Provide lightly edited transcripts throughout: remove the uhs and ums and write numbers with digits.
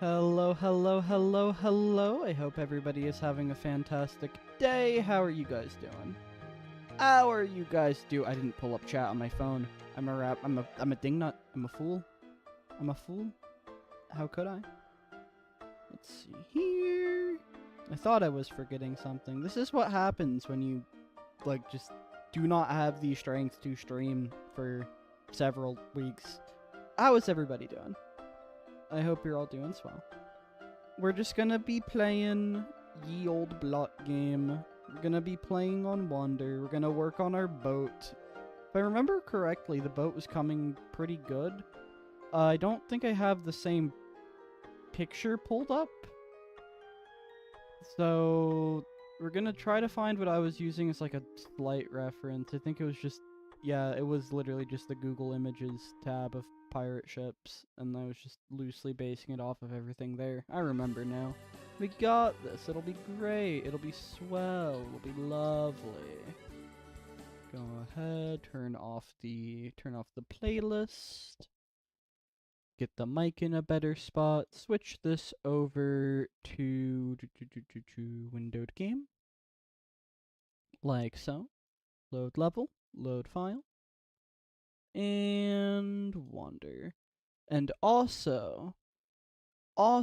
Hello, hello, hello, hello. I hope everybody is having a fantastic day. How are you guys doing? How are you guys do? I didn't pull up chat on my phone. I'm a dingnut. I'm a fool. I'm a fool. How could I? Let's see here. I thought I was forgetting something. This is what happens when you, just do not have the strength to stream for several weeks. How is everybody doing? I hope you're all doing swell. We're just gonna be playing ye old blot game. We're gonna be playing on Wander. We're gonna work on our boat. If I remember correctly, the boat was coming pretty good. I don't think I have the same picture pulled up. So we're gonna try to find what I was using as like a slight reference. I think it was just, yeah, it was literally just the Google Images tab of pirate ships, and I was just loosely basing it off of everything there. I remember now. We got this. It'll be great. It'll be swell. It'll be lovely. Go ahead, turn off the playlist. Get the mic in a better spot. Switch this over to windowed game. Like so. Load level, load file, and wander. And also, okay,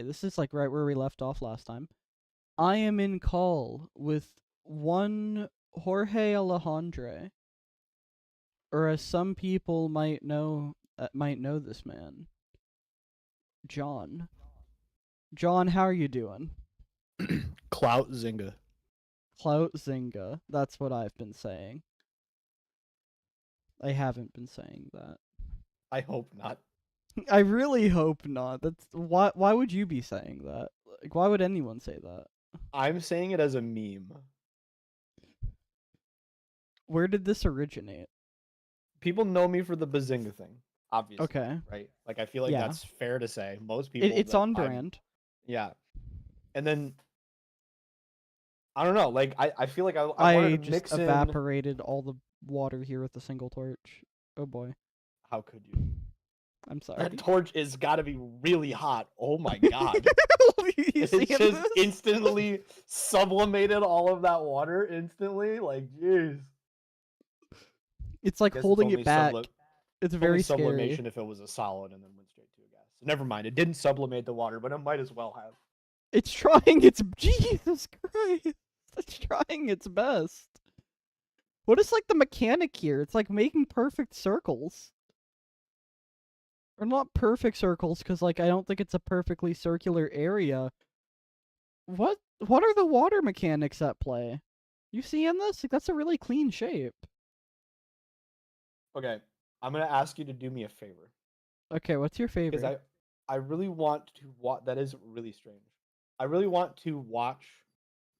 this is like right where we left off last time. I am in call with one Jorge Alejandre, or as some people might know this man, John. John, how are you doing? Clout Zynga. Clout Zynga. That's what I've been saying. I haven't been saying that. I hope not. I really hope not. That's why would you be saying that? Like, why would anyone say that? I'm saying it as a meme. Where did this originate? People know me for the Bazinga thing, obviously. Okay. Right? Like I feel like Yeah. that's fair to say. Most people It's that on brand. yeah. And then I don't know, like I feel like I wanted I to just mix in. evaporated all the water here with a single torch. Oh boy. How could you? I'm sorry. That torch is gotta be really hot. Oh my god. You It seeing just this? instantly sublimated all of that water instantly. Like, jeez. It's like Guess holding it back. It's only very scary. sublimation if it was a solid and then went straight to a gas. So never mind. It didn't sublimate the water, but it might as well have. It's trying its Jesus Christ. It's trying its best. What is like the mechanic here? It's like making perfect circles. Or not perfect circles, because like I don't think it's a perfectly circular area. What are the water mechanics at play? You seeing this? Like that's a really clean shape. Okay, I'm gonna ask you to do me a favor Okay, what's your because favorite? I really want to watch. That is really strange. I really want to watch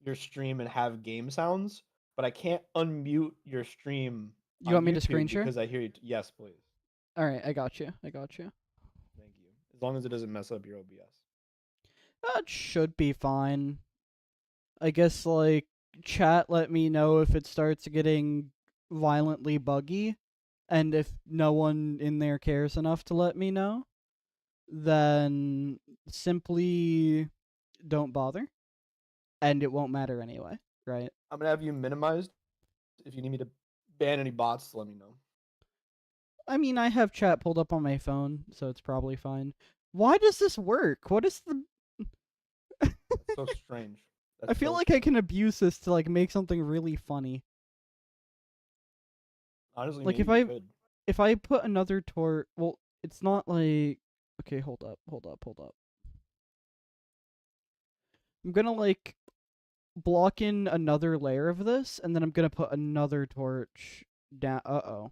your stream and have game sounds, but I can't unmute your stream You on want me to screen YouTube share? because I hear you. Yes, please. Alright, I got you. I got you. Thank you. As long as it doesn't mess up your OBS. That should be fine. I guess like chat let me know if it starts getting violently buggy, and if no one in there cares enough to let me know, then simply don't bother, and it won't matter anyway, right? I'm gonna have you minimized. If you need me to ban any bots, let me know. I mean, I have chat pulled up on my phone, so it's probably fine. Why does this work? What is the... That's so strange. I feel like I can abuse this to like make something really funny. Honestly, Like maybe you could. if I put another torch, well, it's not like, okay, hold up. I'm gonna like block in another layer of this, and then I'm gonna put another torch down. Uh-oh.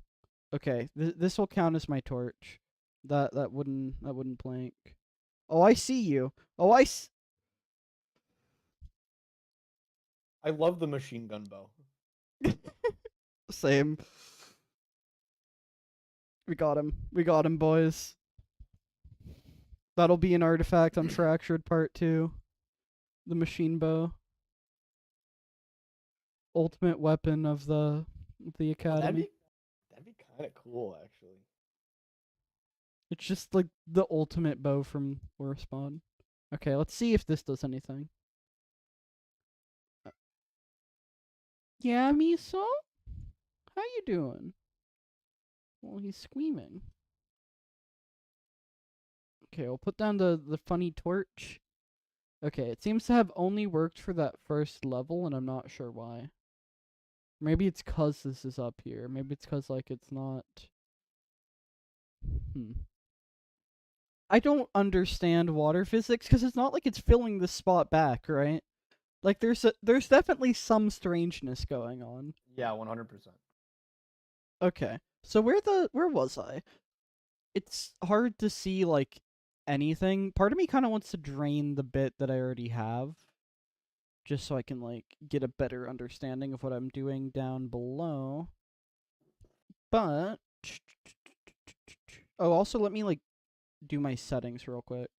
Okay, this will count as my torch. That wouldn't plank. Oh, I see you. Oh, I love the machine gun bow. Same. We got him. We got him, boys. That'll be an artifact on Fractured Part 2. The machine bow. Ultimate weapon of the Oh, academy. that'd be kind of cool, actually. It's just like the ultimate bow from Spawn. Okay, let's see if this does anything. Yeah, Miso? How you doing? Well, he's screaming. Okay, we'll put down the funny torch. Okay, it seems to have only worked for that first level, and I'm not sure why. Maybe it's cause this is up here. Maybe it's cause, like, it's not... I don't understand water physics, because it's not like it's filling the spot back, right? Like, there's definitely some strangeness going on. Yeah, 100%. Okay, so where was I? It's hard to see, like, anything. Part of me kind of wants to drain the bit that I already have, just so I can, like, get a better understanding of what I'm doing down below. But... Oh, also let me, like, do my settings real quick.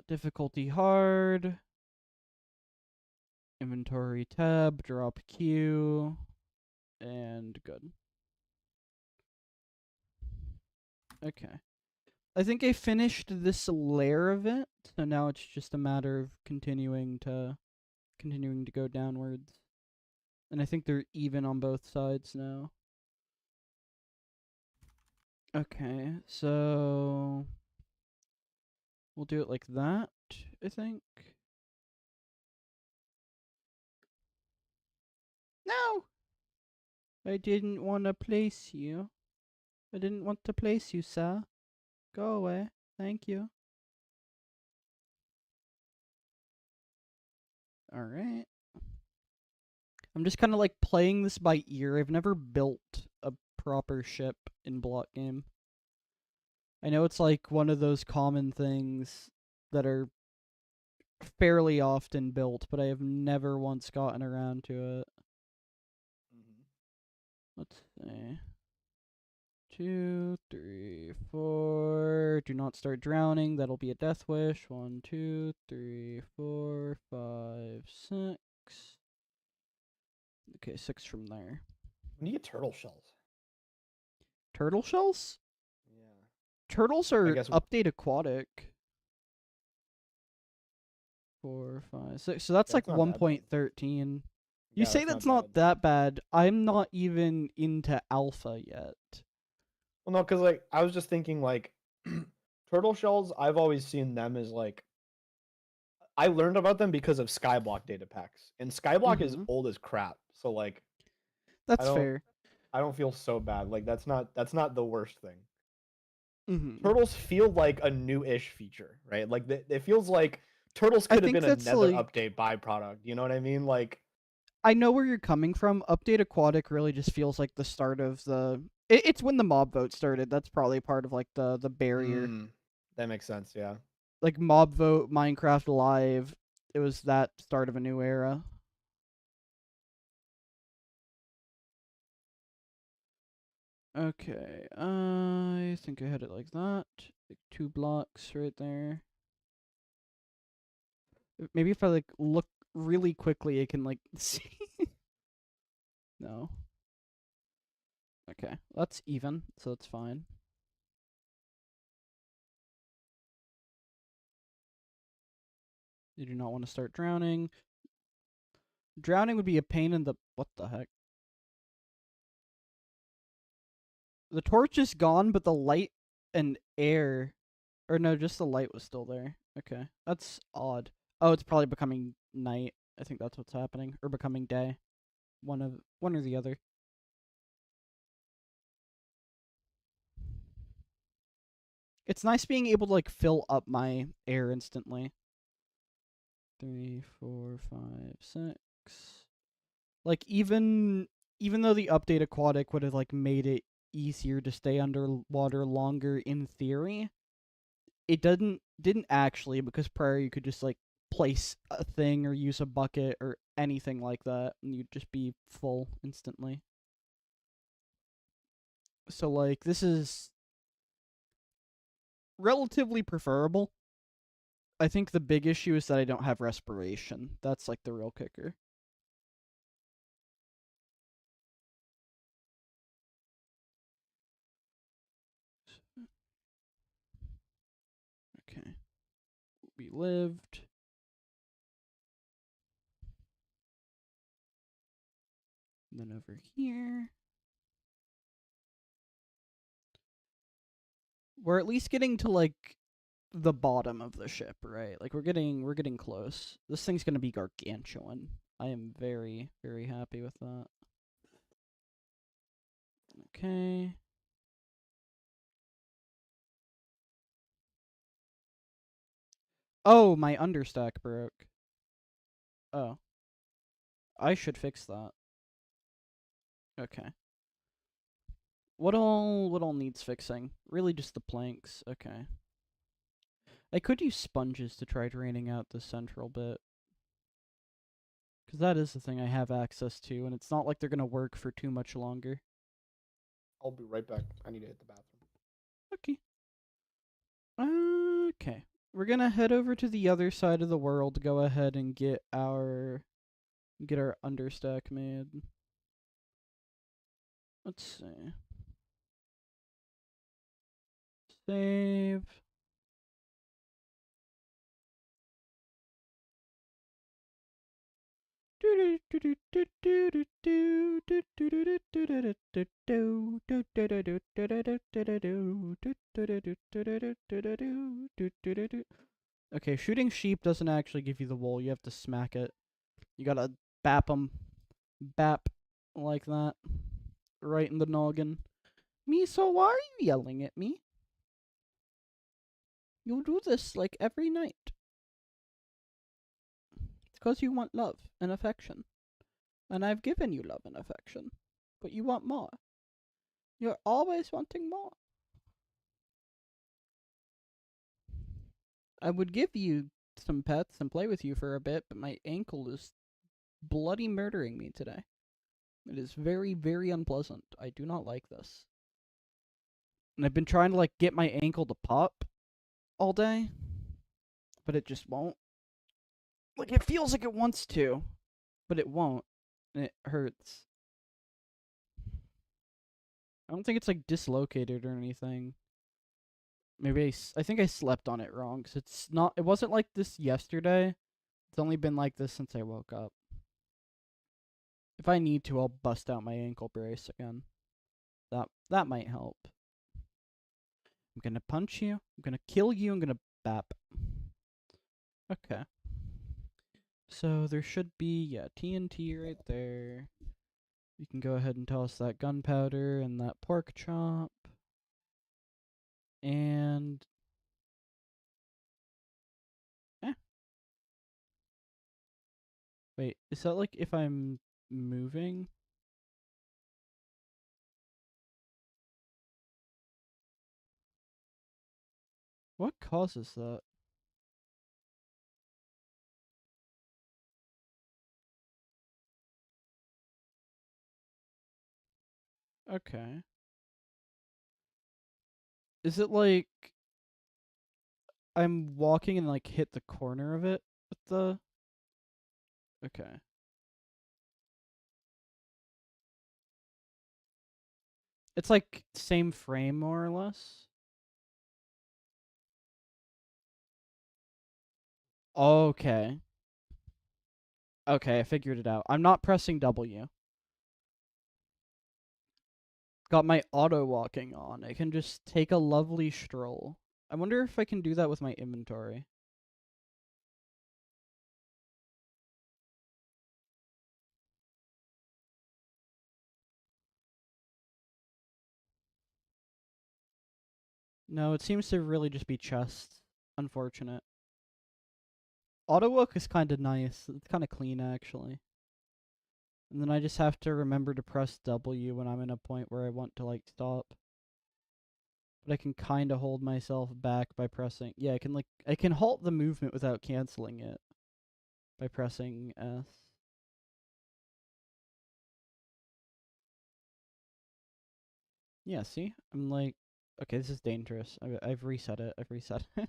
Difficulty hard. Inventory tab, drop Q, and good. Okay. I think I finished this layer of it, so now it's just a matter of continuing to go downwards. And I think they're even on both sides now. Okay, so we'll do it like that, I think. No! I didn't want to place you. I didn't want to place you, sir. Go away. Thank you. Alright. I'm just kind of like playing this by ear. I've never built a proper ship in block game. I know it's like one of those common things that are fairly often built, but I have never once gotten around to it. Let's see. 2, 3, 4. Do not start drowning. That'll be a death wish. 1, 2, 3, 4, 5, 6. Okay, 6 from there. When do you get turtle shells? Turtle shells? Yeah. Turtles I are guess update aquatic. 4, 5, 6. So that's like that's not that bad. 1.13. You Yeah, say that's that's not not bad. that bad. I'm not even into alpha yet. Well, no, because like I was just thinking like turtle shells. I've always seen them as like I learned about them because of Skyblock data packs, and Skyblock is Mm-hmm. old as crap. So like I That's don't fair. I don't feel so bad. Like that's not the worst thing. Mm-hmm. Turtles feel like a new-ish feature, right? Like it feels like turtles I could have think been that's another like update byproduct. You know what I mean? Like I know where you're coming from. Update aquatic really just feels like the start of the. It's when the mob vote started. That's probably part of like the barrier. that makes sense. Yeah. Like mob vote, Minecraft Live. It was that start of a new era. Okay, I think I had it like that. Like 2 blocks right there. Maybe if I like look really quickly, I can like see. No. Okay, that's even, so that's fine. You do not want to start drowning. Drowning would be a pain in the... What the heck? The torch is gone, but the light and air... Or no, just the light was still there. Okay, that's odd. Oh, it's probably becoming night. I think that's what's happening. Or becoming day. One or the other. It's nice being able to like fill up my air instantly. 3, 4, 5, 6. Like even though the update aquatic would have like made it easier to stay underwater longer in theory, it didn't actually, because prior you could just like place a thing or use a bucket or anything like that and you'd just be full instantly. So like this is relatively preferable. I think the big issue is that I don't have respiration. That's like the real kicker. we lived. And then over here. We're at least getting to like the bottom of the ship, right? Like we're getting close. This thing's gonna be gargantuan. I am very, very happy with that. Okay. Oh, my understack broke. Oh. I should fix that. Okay. What all needs fixing? Really just the planks. Okay. I could use sponges to try draining out the central bit. Because that is the thing I have access to, and it's not like they're going to work for too much longer. I'll be right back. I need to hit the bathroom. Okay. Okay. We're going to head over to the other side of the world to go ahead and get our understack made. Let's see. Save. Okay, shooting sheep doesn't actually give you the wool. You have to smack it. You gotta bap them. Bap. Like that. Right in the noggin. Me, so why are you yelling at me? You do this like every night. It's because you want love and affection. And I've given you love and affection. But you want more. You're always wanting more. I would give you some pets and play with you for a bit, but my ankle is bloody murdering me today. It is very, very unpleasant. I do not like this. And I've been trying to like get my ankle to pop all day, but it just won't. Like it feels like it wants to, but it won't. And it hurts. I don't think it's like dislocated or anything. Maybe I think I slept on it wrong, because it wasn't like this yesterday. It's only been like this since I woke up. If I need to, I'll bust out my ankle brace again. That might help. I'm gonna punch you. I'm gonna kill you. I'm gonna bap. Okay. So there should be, yeah, TNT right there. You can go ahead and toss that gunpowder and that pork chop. And wait, is that like if I'm moving? What causes that? Okay. Is it like I'm walking and like hit the corner of it with the... Okay. It's like same frame more or less. Okay. Okay, I figured it out. I'm not pressing W. Got my auto walking on. I can just take a lovely stroll. I wonder if I can do that with my inventory. No, it seems to really just be chests. Unfortunate. Auto walk is kind of nice. It's kind of clean, actually. And then I just have to remember to press W when I'm in a point where I want to, like, stop. But I can kind of hold myself back by pressing... Yeah, I can halt the movement without canceling it by pressing S. Yeah, see? I'm like... Okay, this is dangerous. I've reset it. I've reset it.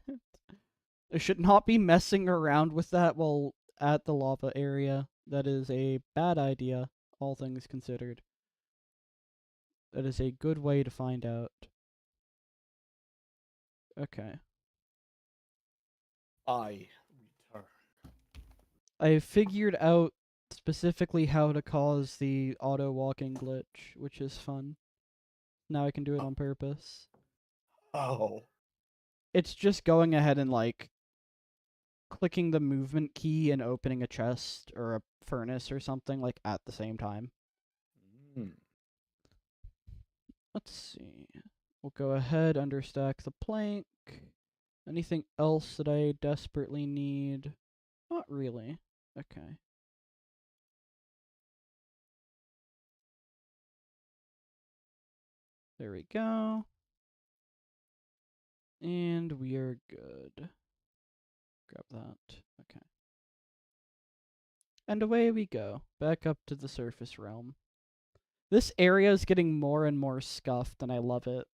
I should not be messing around with that while at the lava area. That is a bad idea, all things considered. That is a good way to find out. Okay. I I figured out specifically how to cause the auto walking glitch, which is fun. Now I can do it on purpose. Oh. It's just going ahead and like clicking the movement key and opening a chest or a furnace or something like at the same time. Mm. Let's see. We'll go ahead, understack the plank. Anything else that I desperately need? Not really. Okay. There we go. And we are good. Grab that. Okay. And away we go. Back up to the surface realm. This area is getting more and more scuffed, and I love it.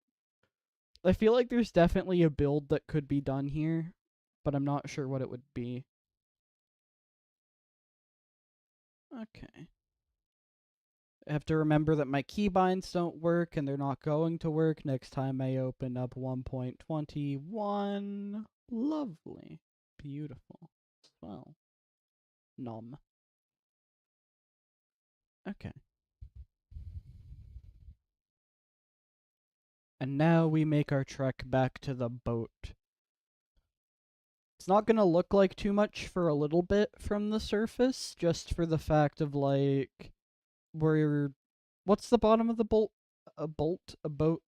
I feel like there's definitely a build that could be done here, but I'm not sure what it would be. Okay. I have to remember that my keybinds don't work, and they're not going to work next time I open up 1.21. Lovely. Beautiful. Well. Nom. Okay. And now we make our trek back to the boat. It's not gonna look like too much for a little bit from the surface, just for the fact of like we're what's the bottom of the boat a boat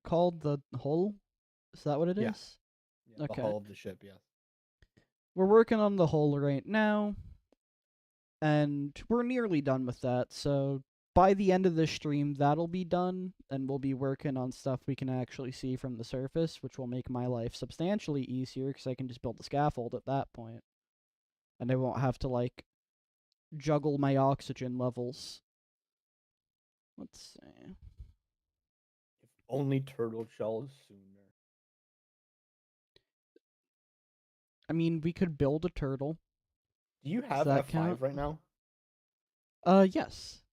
called? The hull? Is that what it Yeah. is? Yeah, the Okay. hull of the ship, yeah. We're working on the hull right now, and we're nearly done with that, so by the end of this stream, that'll be done, and we'll be working on stuff we can actually see from the surface, which will make my life substantially easier, because I can just build the scaffold at that point. And I won't have to, like, juggle my oxygen levels. Let's see. If only turtle shells sooner. I mean, we could build a turtle. Do you Does have that count? F5 right now? Yes.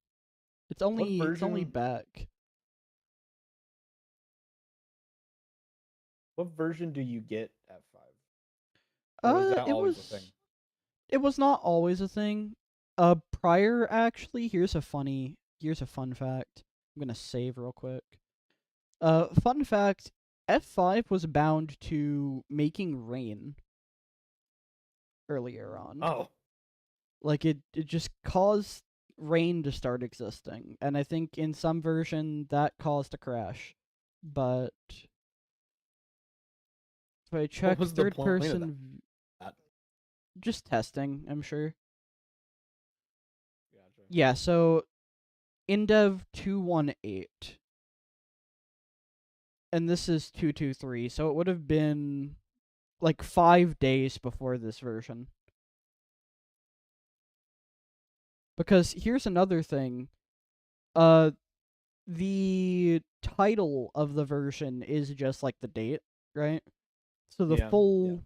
It's What only version back. what version do you get F5? Or is that It always a thing? was not always a thing. Prior actually, here's a fun fact. I'm gonna save real quick. Fun fact, F5 was bound to making rain earlier on. Oh. Like it just caused rain to start existing, and I think in some version that caused a crash. But if I What check was the third point of person, that? just testing, I'm sure. Gotcha. Yeah, so Indev 218, and this is 223, so it would have been like 5 days before this version. Because here's another thing. Uh the title of the version is just like the date, right? So the Yeah. full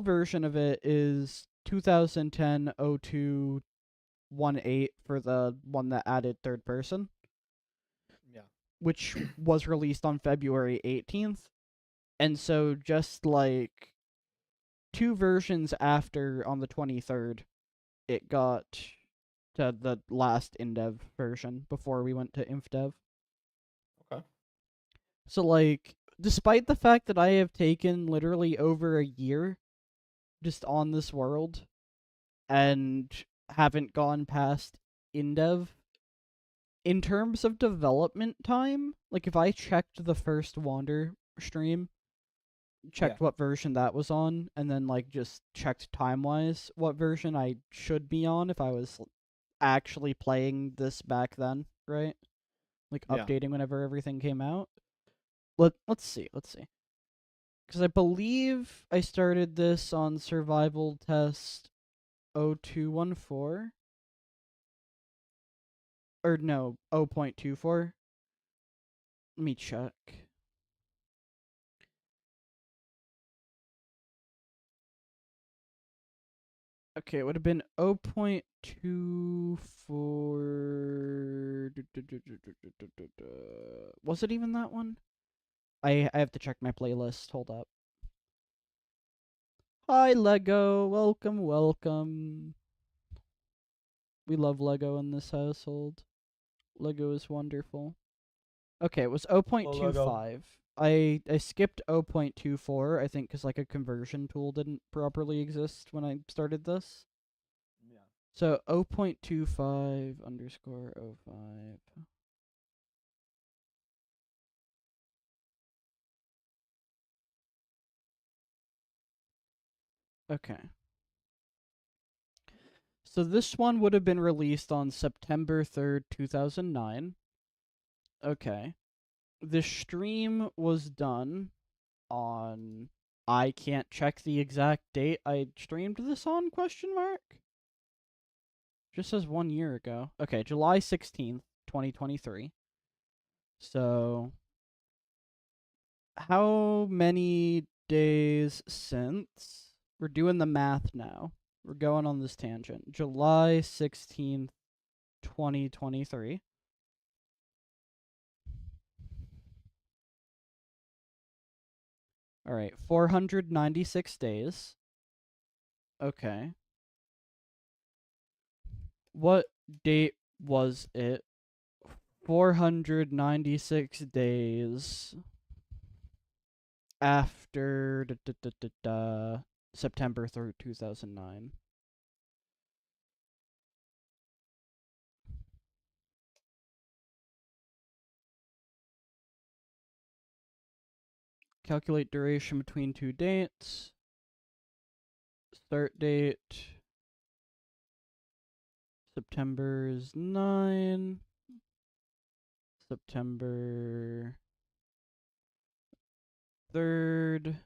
version of it is 2010-0218 for the one that added third person, Yeah. which was released on February 18th. And so just like 2 versions after on the 23rd, it got to the last InDev version before we went to InfDev. Okay. So like despite the fact that I have taken literally over a year just on this world and haven't gone past InDev, in terms of development time, like if I checked the first Wander stream, Yeah. checked what version that was on, and then like just checked time-wise what version I should be on if I was actually playing this back then, right? Like Yeah. updating whenever everything came out. Let's see. Because I believe I started this on survival test 0214. Or no, 0.24. Let me check. Okay, it would have been 0.24. Was it even that one? I have to check my playlist. Hold up. Hi, Lego. Welcome, welcome. We love Lego in this household. Lego is wonderful. Okay, it was Logo. 0.25. I skipped 0.24, I think, because like a conversion tool didn't properly exist when I started this. Yeah. So 0.25 underscore 05. Okay. So this one would have been released on September 3rd, 2009. Okay. The stream was done on, I can't check the exact date I streamed this on, question mark? Just says 1 year ago. Okay, July 16th, 2023. So how many days since? We're doing the math now. We're going on this tangent. July 16th, 2023. All right, 496 days. Okay. What date was it? 496 days after September 3rd, 2009. Calculate duration between two dates. Start date September is 9. September 3rd,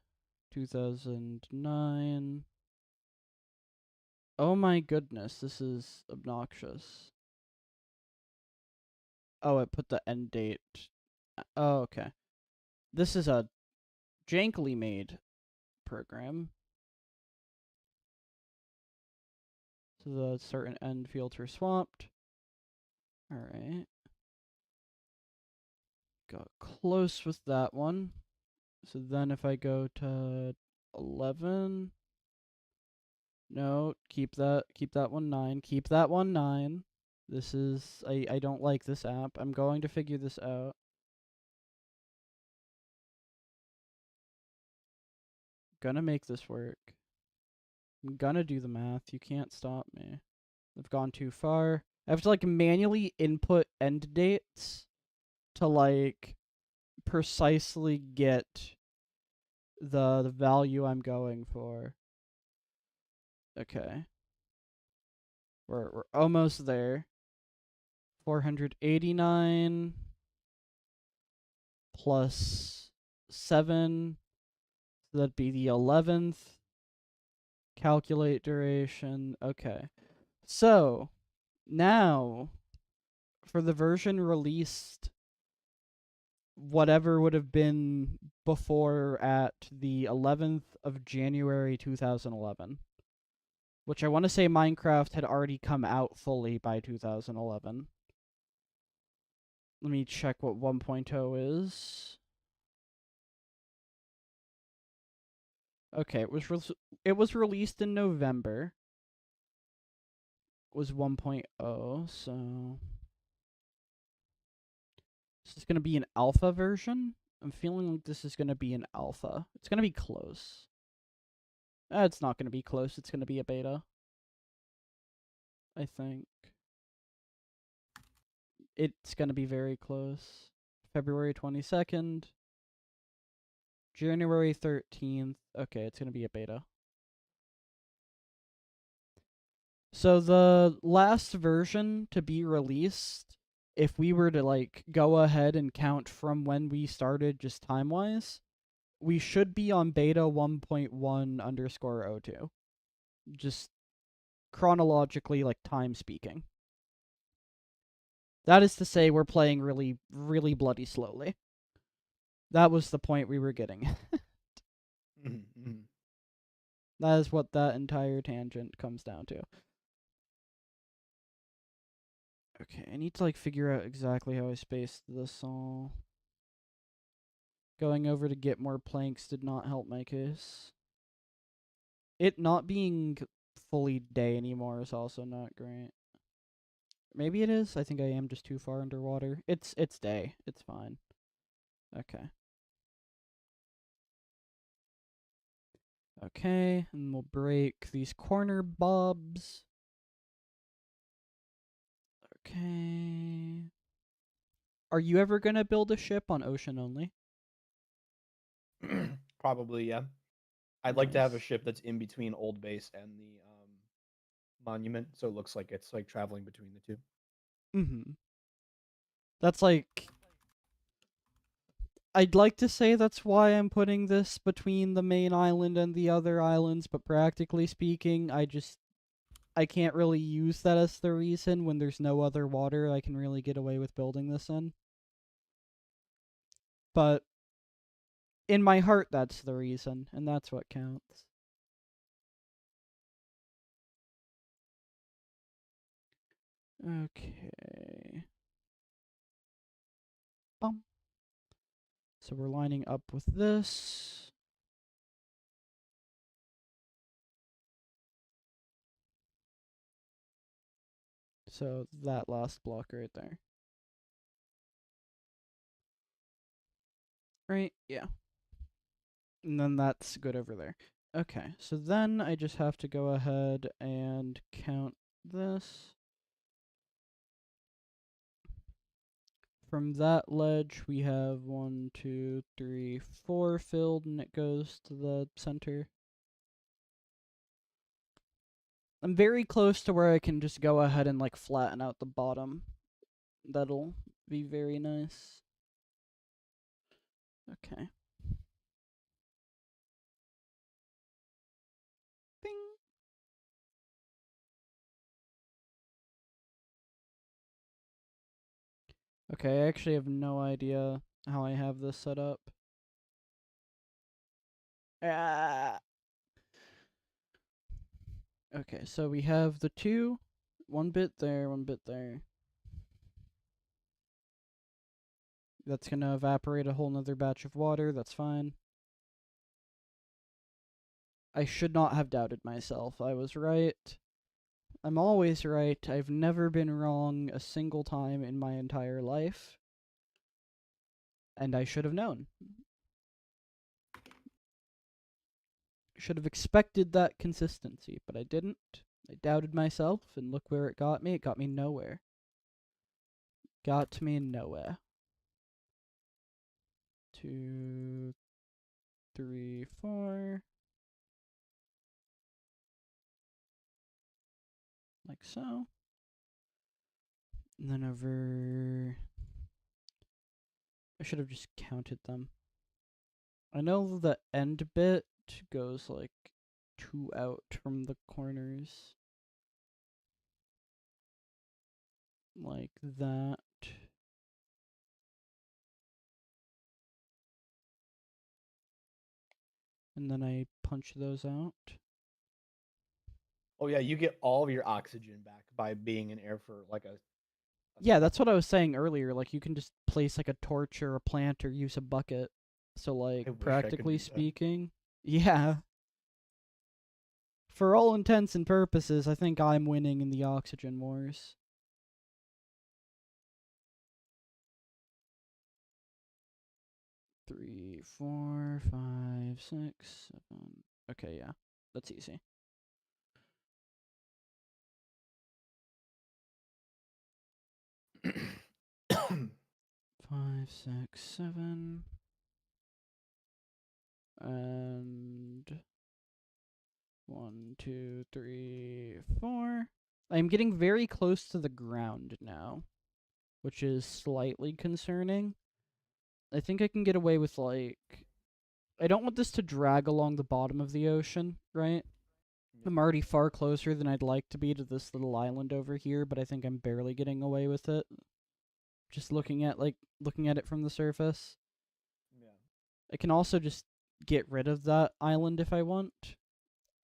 2009. Oh my goodness, this is obnoxious. Oh, it put the end date. Oh, okay. This is a jankily made program. So the start and end fields are swapped. Alright. Got close with that one. So then if I go to 11, no, keep that one 9, keep that one 9. This is, I don't like this app. I'm going to figure this out. Gonna make this work. I'm gonna do the math. You can't stop me. I've gone too far. I have to like manually input end dates to like precisely get the value I'm going for. Okay. We're almost there. 489 plus 7. So that'd be the 11th. Calculate duration. Okay. So, now for the version released whatever would have been before at the 11th of January 2011, which I want to say Minecraft had already come out fully by 2011. Let me check what 1.0 is. Okay, it was released in November. It was 1.0, so this is going to be an alpha version. I'm feeling like this is going to be an alpha. It's going to be close. It's not going to be close. It's going to be a beta. I think. It's going to be very close. February 22nd. January 13th. Okay, it's going to be a beta. So the last version to be released, if we were to like go ahead and count from when we started just time-wise, we should be on beta 1.1 underscore 02. Just chronologically, like time speaking. That is to say, we're playing really, really bloody slowly. That was the point we were getting. That is what that entire tangent comes down to. Okay, I need to like figure out exactly how I spaced this all. Going over to get more planks did not help my case. It not being fully day anymore is also not great. Maybe it is. I think I am just too far underwater. It's day. It's fine. Okay. Okay, and we'll break these corner bobs. Okay. Are you ever gonna build a ship on ocean only? Probably, yeah. I'd like to have a Nice. ship that's in between Old Base and the monument, so it looks like it's like traveling between the two. Mm-hmm. That's like I'd like to say that's why I'm putting this between the main island and the other islands, but practically speaking, I can't really use that as the reason when there's no other water I can really get away with building this in. But in my heart that's the reason, and that's what counts. Okay. Bum. So we're lining up with this. So that last block right there. Right? Yeah. And then that's good over there. Okay, so then I just have to go ahead and count this. From that ledge, we have 1, 2, 3, 4 filled, and it goes to the center. I'm very close to where I can just go ahead and like flatten out the bottom. That'll be very nice. Okay. Bing. Okay, I actually have no idea how I have this set up. Ah. Okay, so we have the two, one bit there, one bit there. That's gonna evaporate a whole nother batch of water, that's fine. I should not have doubted myself. I was right. I'm always right. I've never been wrong a single time in my entire life. And I should have known. Should have expected that consistency, but I didn't. I doubted myself, and look where it got me. It got me nowhere. Got me nowhere. 2, 3, 4. Like so. And then over. I should have just counted them. I know the end bit goes like 2 out from the corners. Like that. And then I punch those out. Oh yeah, you get all of your oxygen back by being in air for like a Yeah, second. that's what I was saying earlier. Like, you can just place like a torch or a plant or use a bucket. So, like, I wish I could practically do that. speaking, yeah. For all intents and purposes, I think I'm winning in the oxygen wars. Three, four, 5, 6, 7. Okay, yeah. That's easy. Five, 6, 7. And 1, 2, 3, 4. I'm getting very close to the ground now, which is slightly concerning. I think I can get away with, like, I don't want this to drag along the bottom of the ocean, right? Yeah. I'm already far closer than I'd like to be to this little island over here, but I think I'm barely getting away with it. Just looking at it from the surface. Yeah. I can also just get rid of that island if I want.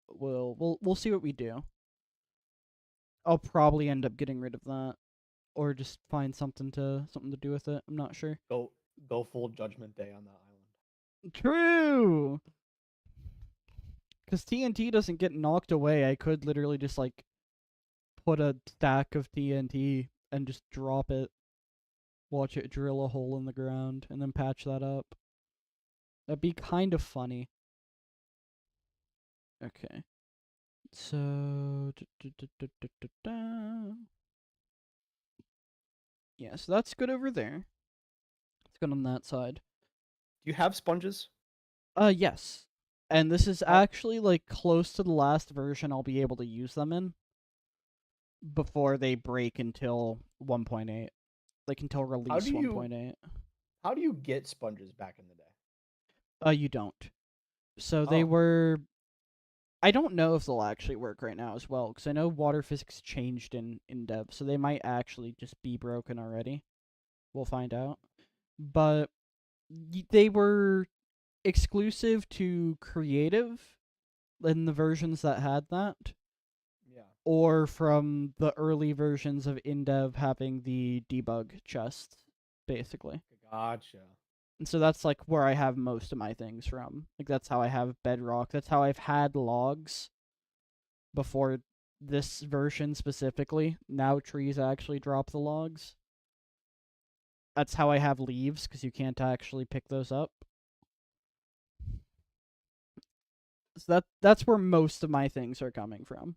We'll see what we do. I'll probably end up getting rid of that, or just find something to do with it. I'm not sure. Go go full Judgment Day on that island. True. Because TNT doesn't get knocked away. I could literally just like put a stack of TNT and just drop it. Watch it drill a hole in the ground and then patch that up. That'd be kind of funny. Okay. So... Yeah, so that's good over there. It's good on that side. Do you have sponges? Yes. And this is How actually, like, close to the last version I'll be able to use them in before they break until 1.8. Like, until how release do you 1.8. how do you get sponges back in the day? You don't. So they Oh, were... I don't know if they'll actually work right now as well, because I know water physics changed in dev, so they might actually just be broken already. We'll find out. But they were exclusive to creative in the versions that had that, yeah. or from the early versions of InDev having the debug chest, basically. Gotcha. And so that's like where I have most of my things from. Like that's how I have Bedrock. That's how I've had logs before this version specifically. Now trees actually drop the logs. That's how I have leaves, because you can't actually pick those up. So that's where most of my things are coming from.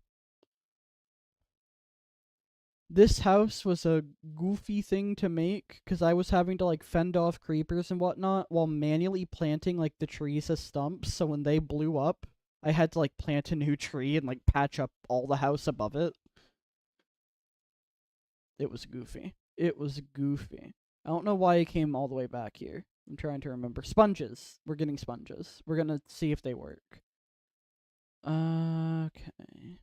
This house was a goofy thing to make because I was having to like fend off creepers and whatnot while manually planting like the trees as stumps. So when they blew up, I had to like plant a new tree and like patch up all the house above it. It was goofy. It was goofy. I don't know why I came all the way back here. I'm trying to remember. Sponges. We're getting sponges. We're gonna see if they work. Okay.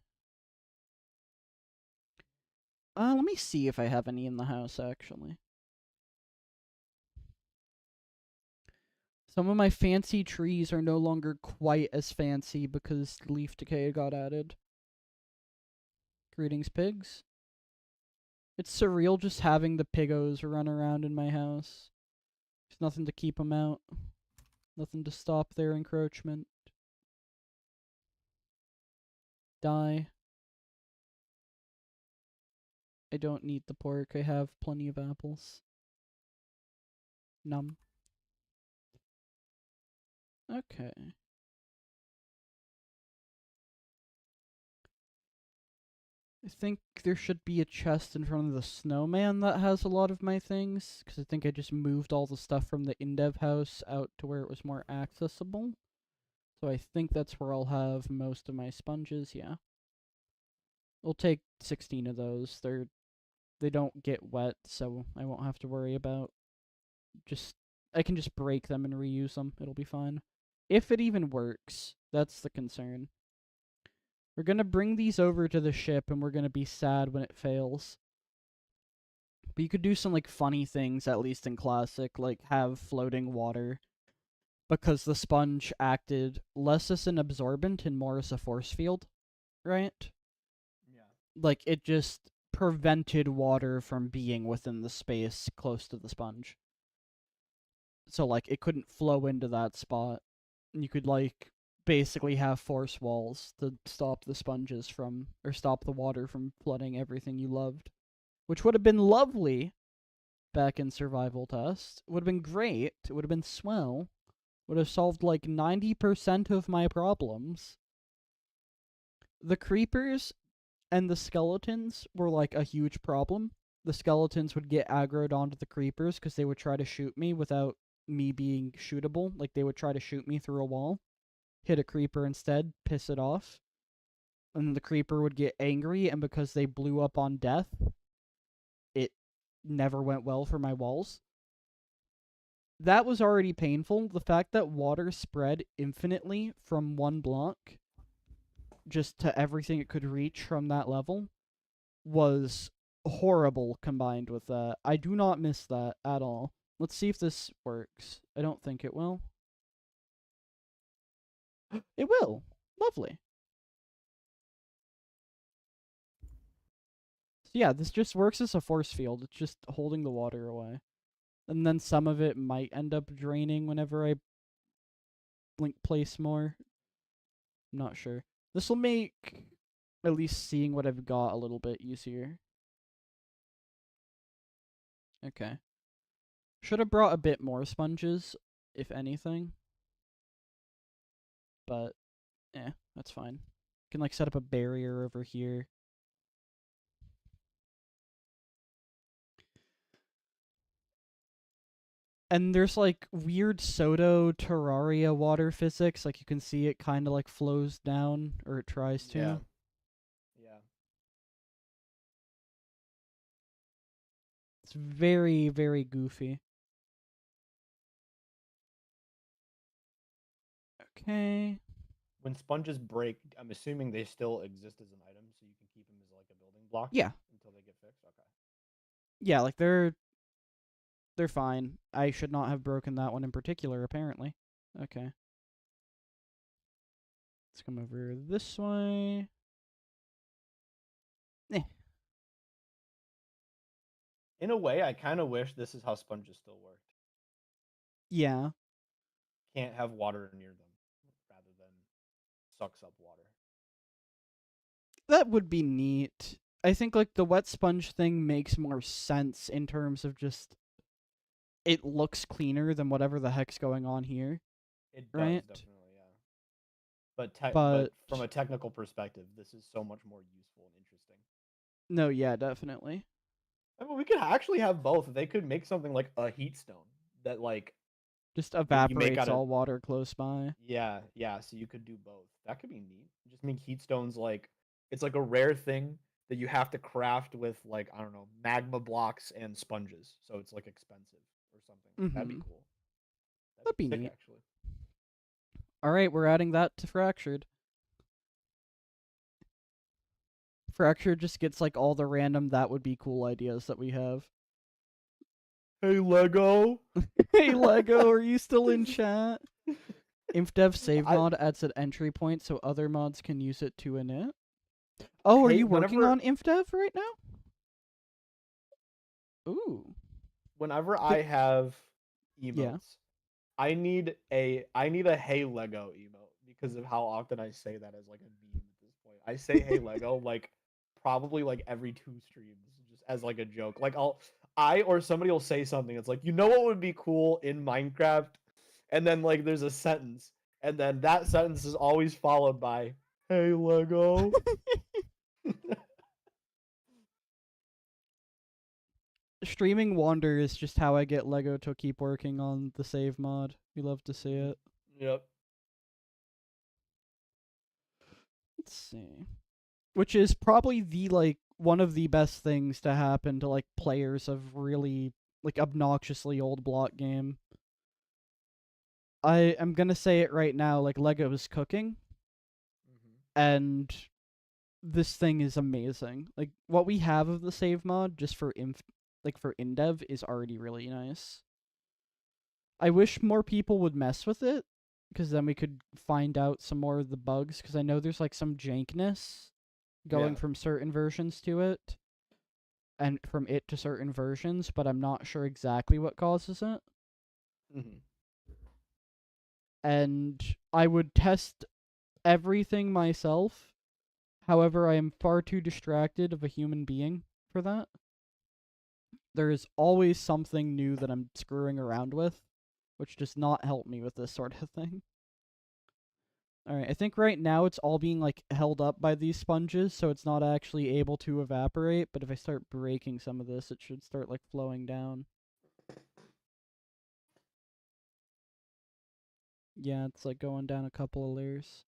Let me see if I have any in the house, actually. Some of my fancy trees are no longer quite as fancy because leaf decay got added. Greetings, pigs. It's surreal just having the piggos run around in my house. There's nothing to keep them out. Nothing to stop their encroachment. Die. I don't need the pork. I have plenty of apples. Num. Okay. I think there should be a chest in front of the snowman that has a lot of my things, because I think I just moved all the stuff from the InDev house out to where it was more accessible. So I think that's where I'll have most of my sponges, yeah. We'll take 16 of those. They don't get wet, so I won't have to worry about I can just break them and reuse them. It'll be fine. If it even works, that's the concern. We're gonna bring these over to the ship and we're gonna be sad when it fails. But you could do some like funny things, at least in classic, like have floating water, because the sponge acted less as an absorbent and more as a force field, right? Yeah. Like it just prevented water from being within the space close to the sponge. So like it couldn't flow into that spot. And you could like basically have force walls to stop the sponges from or stop the water from flooding everything you loved. Which would have been lovely back in survival test. It would have been great. It would have been swell. Would have solved like 90% of my problems. The creepers and the skeletons were like a huge problem. The skeletons would get aggroed onto the creepers because they would try to shoot me without me being shootable. Like they would try to shoot me through a wall, hit a creeper instead, piss it off. And then the creeper would get angry, and because they blew up on death, it never went well for my walls. That was already painful. The fact that water spread infinitely from one block just to everything it could reach from that level was horrible combined with that. I do not miss that at all. Let's see if this works. I don't think it will. It will. Lovely. So yeah, this just works as a force field. It's just holding the water away. And then some of it might end up draining whenever I place more. I'm not sure. This will make at least seeing what I've got a little bit easier. Okay. Should have brought a bit more sponges, if anything. But, that's fine. Can, like, set up a barrier over here. And there's, like, weird Soto Terraria water physics. Like, you can see it kind of, like, flows down, or it tries to. Yeah. Yeah. It's very, very goofy. Okay. When sponges break, I'm assuming they still exist as an item, so you can keep them as like a building block Yeah. until they get fixed. Okay. Yeah, like, they're fine. I should not have broken that one in particular, apparently. Okay. Let's come over this way. In a way, I kind of wish this is how sponges still worked. Yeah. Can't have water near them, rather than sucks up water. That would be neat. I think, like, the wet sponge thing makes more sense in terms of just it looks cleaner than whatever the heck's going on here, It does right? definitely, yeah. But But from a technical perspective, this is so much more useful and interesting. no, yeah, definitely. I mean, we could actually have both. They could make something like a heat stone that like Just you make evaporates out of all water close by. yeah. So you could do both. That could be neat. Just make heat stones like it's like a rare thing that you have to craft with like I don't know magma blocks and sponges. So it's like expensive or something. That'd be Mm-hmm. cool. That'd That'd be be sick neat. actually. All right, we're adding that to Fractured. Fractured just gets, like, all the random that would be cool ideas that we have. Hey Lego. Hey, Lego, are you still in chat? InfDev save I mod adds an entry point so other mods can use it to init. Oh, are hate you working whenever on InfDev right now? Ooh. whenever Th- I have yeah. emotes, I need a hey Lego emote because of how often I say that as like a meme at this point. I say hey Lego like probably like every 2 streams just as like a joke. Like I or somebody will say something. It's like, you know what would be cool in Minecraft? And then like there's a sentence. And then that sentence is always followed by hey Lego. Streaming Wander is just how I get Lego to keep working on the save mod. We love to see it. Yep. Let's see. Which is probably the, like, one of the best things to happen to, like, players of really, like, obnoxiously old block game. I am gonna say it right now, like, Lego is cooking, and this thing is amazing. Like, what we have of the save mod just for for InDev is already really nice. I wish more people would mess with it, because then we could find out some more of the bugs, because I know there's, like, some jankness going Yeah. from certain versions to it, and from it to certain versions, but I'm not sure exactly what causes it. Mm-hmm. And I would test everything myself. However, I am far too distracted of a human being for that. There is always something new that I'm screwing around with, which does not help me with this sort of thing. Alright, I think right now it's all being, like, held up by these sponges, so it's not actually able to evaporate, but if I start breaking some of this, it should start, like, flowing down. Yeah, it's, like, going down a couple of layers.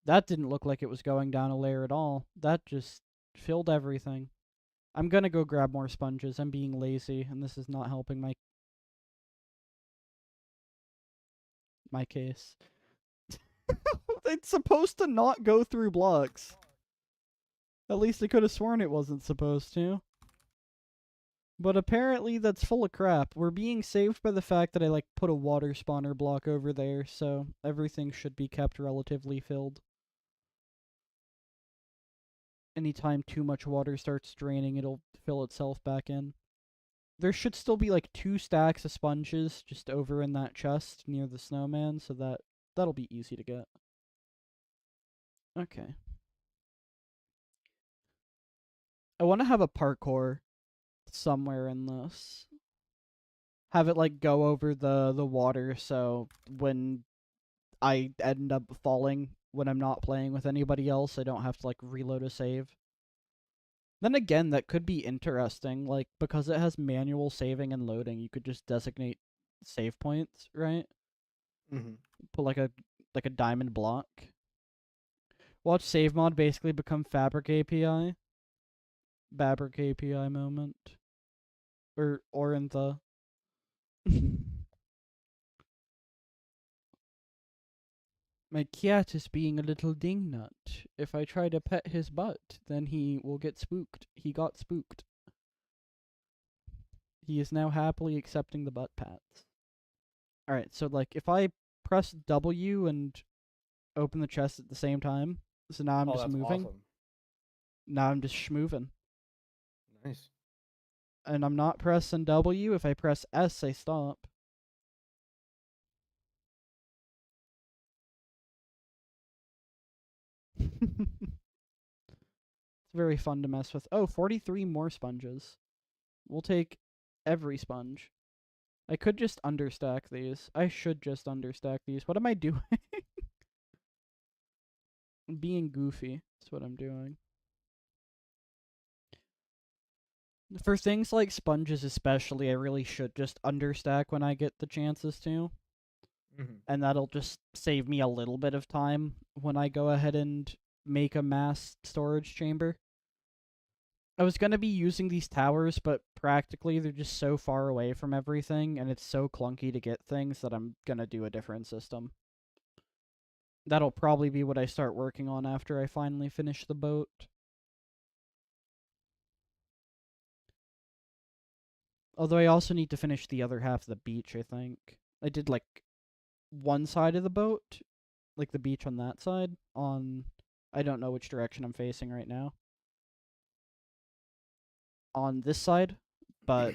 That didn't look like it was going down a layer at all. That just filled everything. I'm gonna go grab more sponges. I'm being lazy, and this is not helping my case. It's supposed to not go through blocks. At least I could have sworn it wasn't supposed to. But apparently that's full of crap. We're being saved by the fact that I, like, put a water spawner block over there, so everything should be kept relatively filled. Anytime too much water starts draining, it'll fill itself back in. There should still be, like, 2 stacks of sponges just over in that chest near the snowman, so that that'll be easy to get. Okay. I want to have a parkour somewhere in this. Have it like go over the water, so when I end up falling when I'm not playing with anybody else, I don't have to like reload a save. Then again, that could be interesting, like because it has manual saving and loading, you could just designate save points, right? Mm-hmm. Put like a diamond block. Watch save mod basically become fabric API. Fabric API moment. Or in the My cat is being a little dingnut. If I try to pet his butt, then he will get spooked. He got spooked. He is now happily accepting the butt pats. Alright, so like if I press W and open the chest at the same time, so now I'm Oh, just that's moving. awesome. Now I'm just schmoving. Nice. And I'm not pressing W. If I press S, I stop. It's very fun to mess with. Oh, 43 more sponges. We'll take every sponge. I could just understack these. I should just understack these. What am I doing? I'm being goofy. That's what I'm doing. For things like sponges especially, I really should just understack when I get the chances to. Mm-hmm. And that'll just save me a little bit of time when I go ahead and make a mass storage chamber. I was gonna be using these towers, but practically they're just so far away from everything, and it's so clunky to get things that I'm gonna do a different system. That'll probably be what I start working on after I finally finish the boat. Although I also need to finish the other half of the beach, I think. I did like one side of the boat, like the beach on that side, on I don't know which direction I'm facing right now. On this side, but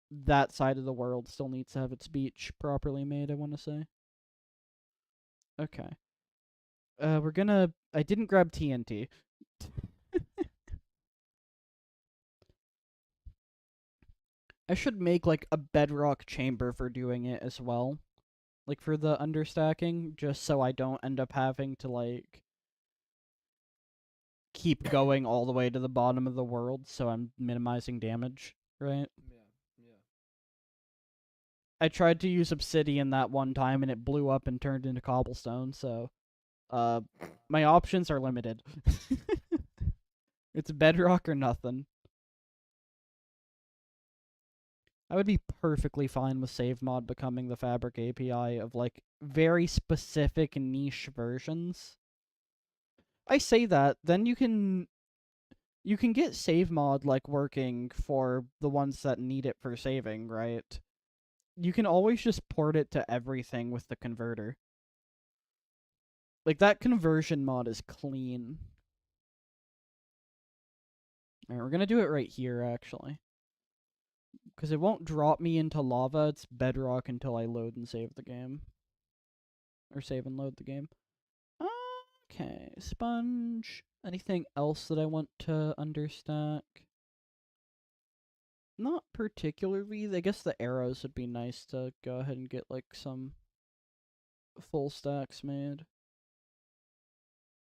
that side of the world still needs to have its beach properly made, I want to say. Okay. We're gonna. I didn't grab TNT. I should make like a bedrock chamber for doing it as well. Like for the understacking, just so I don't end up having to like keep going all the way to the bottom of the world, so I'm minimizing damage, right? Yeah. Yeah. I tried to use obsidian that one time and it blew up and turned into cobblestone, so uh my options are limited. It's bedrock or nothing. I would be perfectly fine with save mod becoming the fabric API of like very specific niche versions. I say that, then you can get save mod like working for the ones that need it for saving, right? You can always just port it to everything with the converter. Like that conversion mod is clean. Alright, we're gonna do it right here actually. Because it won't drop me into lava, it's bedrock until I load and save the game. Or save and load the game. Okay, sponge. Anything else that I want to understack? Not particularly. I guess the arrows would be nice to go ahead and get like some full stacks made.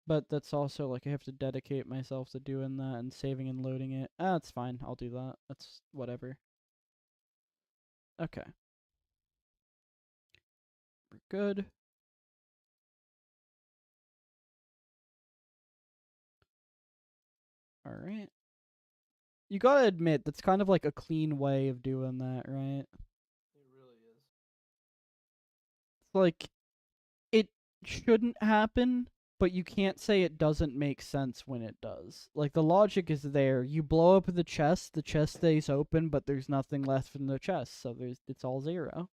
But that's also like I have to dedicate myself to doing that and saving and loading it. Ah, it's fine. I'll do that. That's whatever. Okay. We're good. Alright. You gotta admit, that's kind of like a clean way of doing that, right? It really is. It's like, it shouldn't happen, but you can't say it doesn't make sense when it does. Like, the logic is there. You blow up the chest stays open, but there's nothing left in the chest, so it's all zero.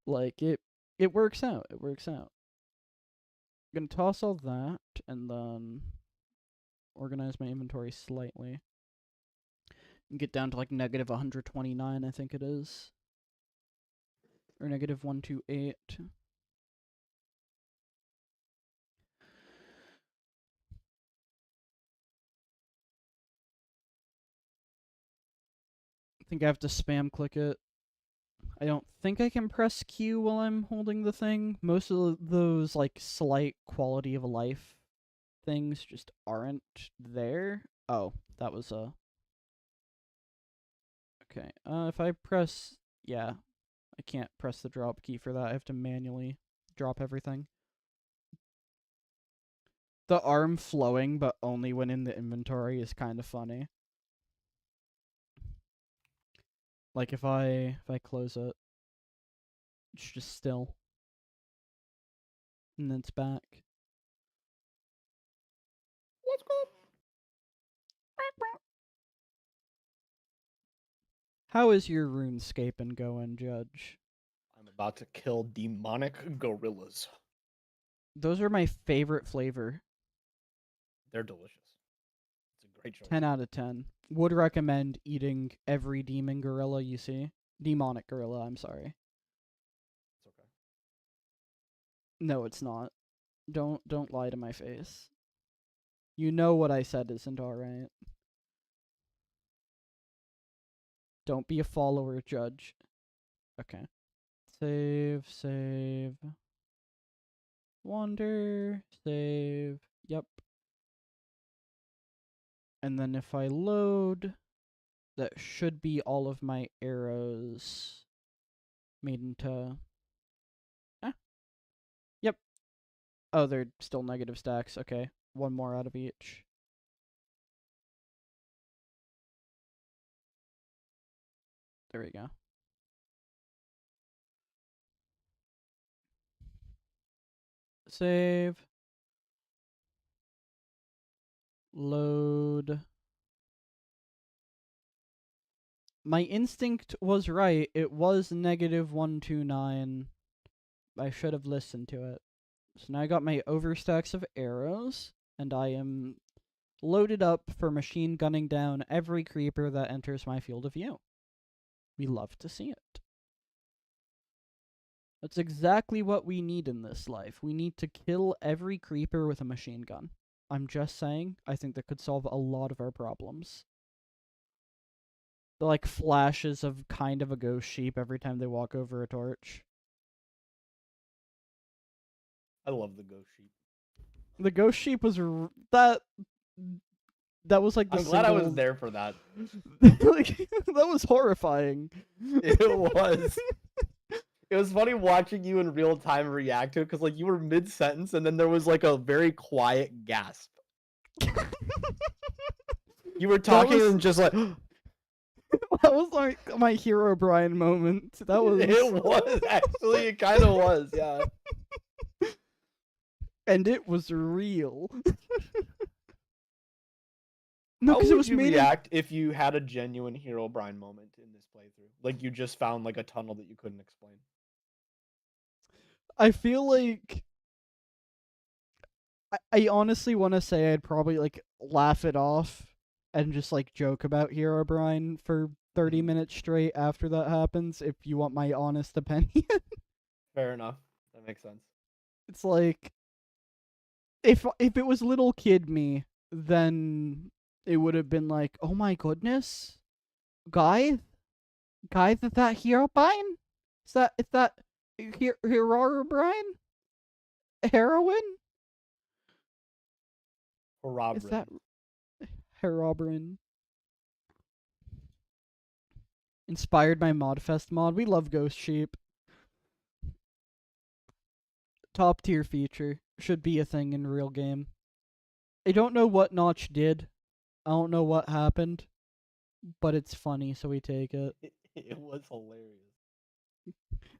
Like, it works out. It works out. I'm gonna toss all that, and then organize my inventory slightly. And get down to like negative 129, I think it is. Or negative 128. think I have to spam click it. I don't think I can press Q while I'm holding the thing. Most of those, like, slight quality of life things just aren't there. Oh, that was okay. If I press, yeah, I can't press the drop key for that. I have to manually drop everything. The arm flowing, but only when in the inventory, is kind of funny. Like if I close it, it's just still, and then it's back. Let's go. How is your RuneScaping going, Judge? I'm about to kill demonic gorillas. Those are my favorite flavor. They're delicious. It's a great choice. 10 out of 10. Would recommend eating every demon gorilla you see. Demonic gorilla, I'm sorry. It's okay. No, it's not. Don't lie to my face. You know what I said isn't alright. Don't be a follower, Judge. Okay. Save. Wander, save. Yep. And then if I load, that should be all of my arrows made into... Yep. Oh, they're still negative stacks. Okay. One more out of each. There we go. Save. Load. My instinct was right. It was negative 129. I should have listened to it. So now I got my overstacks of arrows, and I am loaded up for machine gunning down every creeper that enters my field of view. We love to see it. That's exactly what we need in this life. We need to kill every creeper with a machine gun. I'm just saying, I think that could solve a lot of our problems. The, like, flashes of kind of a ghost sheep every time they walk over a torch. I love the ghost sheep. The ghost sheep was that was like the I'm glad I was there for that. Like, that was horrifying. It was. It was funny watching you in real time react to it because, like, you were mid sentence and then there was like a very quiet gasp. You were talking and just like. That was like my hero Brian moment. That was. It was actually. It kind of was, yeah. And it was real. No, How because would it was you made react if you had a genuine hero Brian moment in this playthrough? Like you just found like a tunnel that you couldn't explain. I feel like I honestly want to say I'd probably like laugh it off and just like joke about Hero Brian for 30 minutes straight after that happens, if you want my honest opinion. Fair enough. That makes sense. It's like if it was little kid me, then it would have been like, "Oh my goodness. Guy that Hero Brian? Is that Hero Brian? Heroine? Is Robin. that Herobrine? Inspired by Modfest mod. We love Ghost Sheep. Top tier feature. Should be a thing in real game. I don't know what Notch did. I don't know what happened. But it's funny, so we take it. It was hilarious.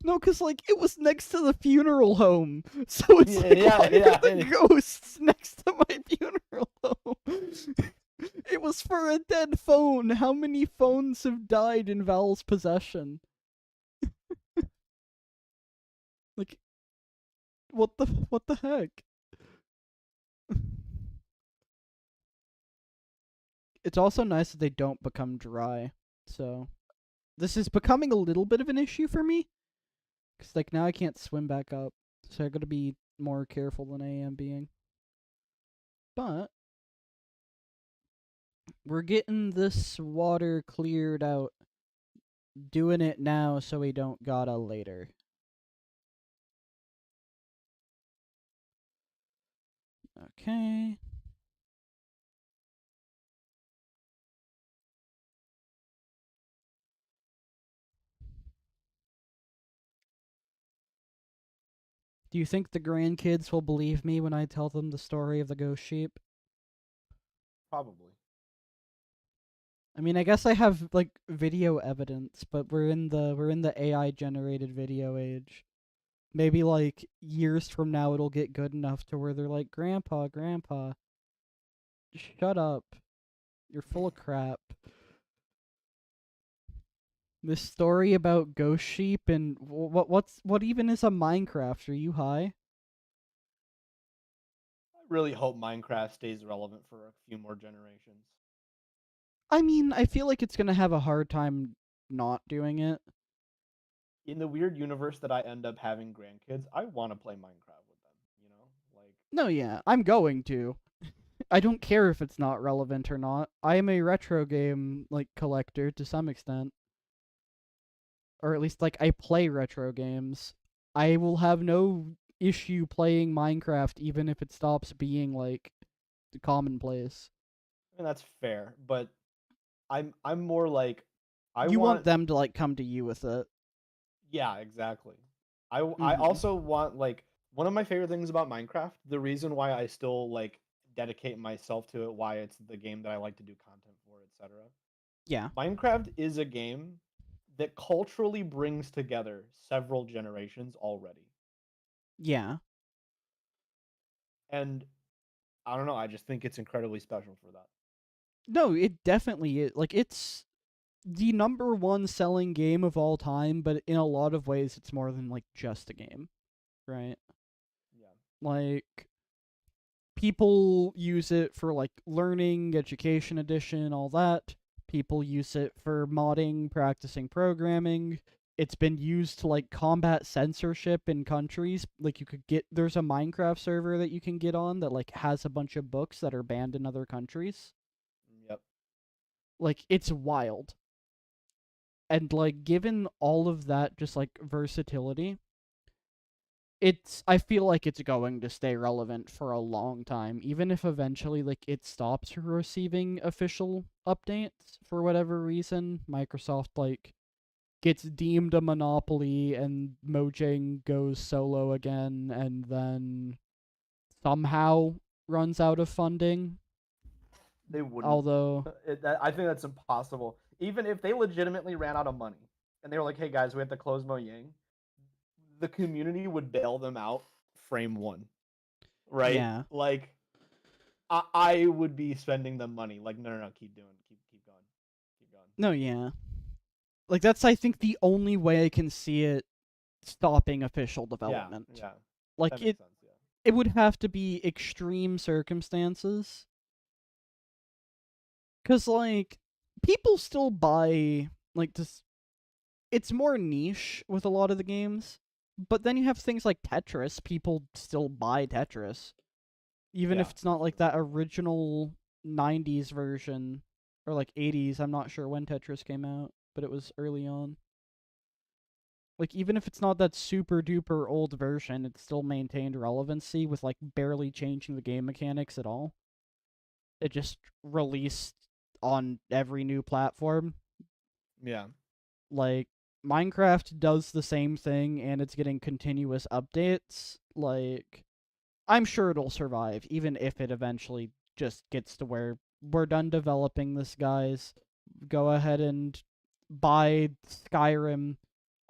No, because, like, it was next to the funeral home. So it's like, why are the ghosts next to my funeral home? It was for a dead phone. How many phones have died in Val's possession? Like, what the heck? It's also nice that they don't become dry. So, this is becoming a little bit of an issue for me. Because, like, now I can't swim back up. So I gotta be more careful than I am being. But we're getting this water cleared out. doing it now so we don't gotta later. Okay. Do you think the grandkids will believe me when I tell them the story of the ghost sheep? Probably. I mean, I guess I have like video evidence, but we're in the AI generated video age. Maybe like years from now it'll get good enough to where they're like, "Grandpa, grandpa, shut up. You're full of crap." This story about ghost sheep and what even is a Minecraft? Are you high? I really hope Minecraft stays relevant for a few more generations. I mean, I feel like it's going to have a hard time not doing it. In the weird universe that I end up having grandkids, I want to play Minecraft with them. You know, like No, yeah, I'm going to. I don't care if it's not relevant or not. I am a retro game like collector to some extent, or at least like I play retro games. I will have no issue playing Minecraft even if it stops being like the commonplace. I mean that's fair, but I'm more like I You want want them to like come to you with it. yeah, exactly. I Mhm. also want like one of my favorite things about Minecraft, the reason why I still like dedicate myself to it, why it's the game that I like to do content for, etc. Yeah. Minecraft is a game that culturally brings together several generations already. Yeah. And I don't know, I just think it's incredibly special for that. No, it definitely is. Like it's the number one selling game of all time, but in a lot of ways it's more than like just a game, right? Yeah. Like people use it for like learning, education edition, all that. People use it for modding, practicing programming. It's been used to like combat censorship in countries. Like you could get there's a Minecraft server that you can get on that like has a bunch of books that are banned in other countries. Yep. Like it's wild. And like given all of that just like versatility, it's I feel like it's going to stay relevant for a long time, even if eventually like it stops receiving official updates for whatever reason. Microsoft like gets deemed a monopoly and Mojang goes solo again and then somehow runs out of funding. They wouldn't. Although I think that's impossible. Even if they legitimately ran out of money and they were like, "Hey guys, we have to close Mojang," the community would bail them out frame one, right? yeah. Like I would be spending the money. Like, no, no, no, keep doing, keep going, keep going. No, yeah. Like that's I think the only way I can see it stopping official Yeah, development. yeah, Like that makes sense. Yeah, it would have to be extreme circumstances. Cause like people still buy like this. It's more niche with a lot of the games, but then you have things like Tetris. People still buy Tetris, even yeah, if it's not that's like true. that original '90s version or like '80s. I'm not sure when Tetris came out, but it was early on. Like even if it's not that super duper old version, it still maintained relevancy with like barely changing the game mechanics at all. It just released on every new platform. Yeah, Like Minecraft does the same thing and it's getting continuous updates. Like I'm sure it'll survive even if it eventually just gets to where we're done developing this, guys. Go ahead and buy Skyrim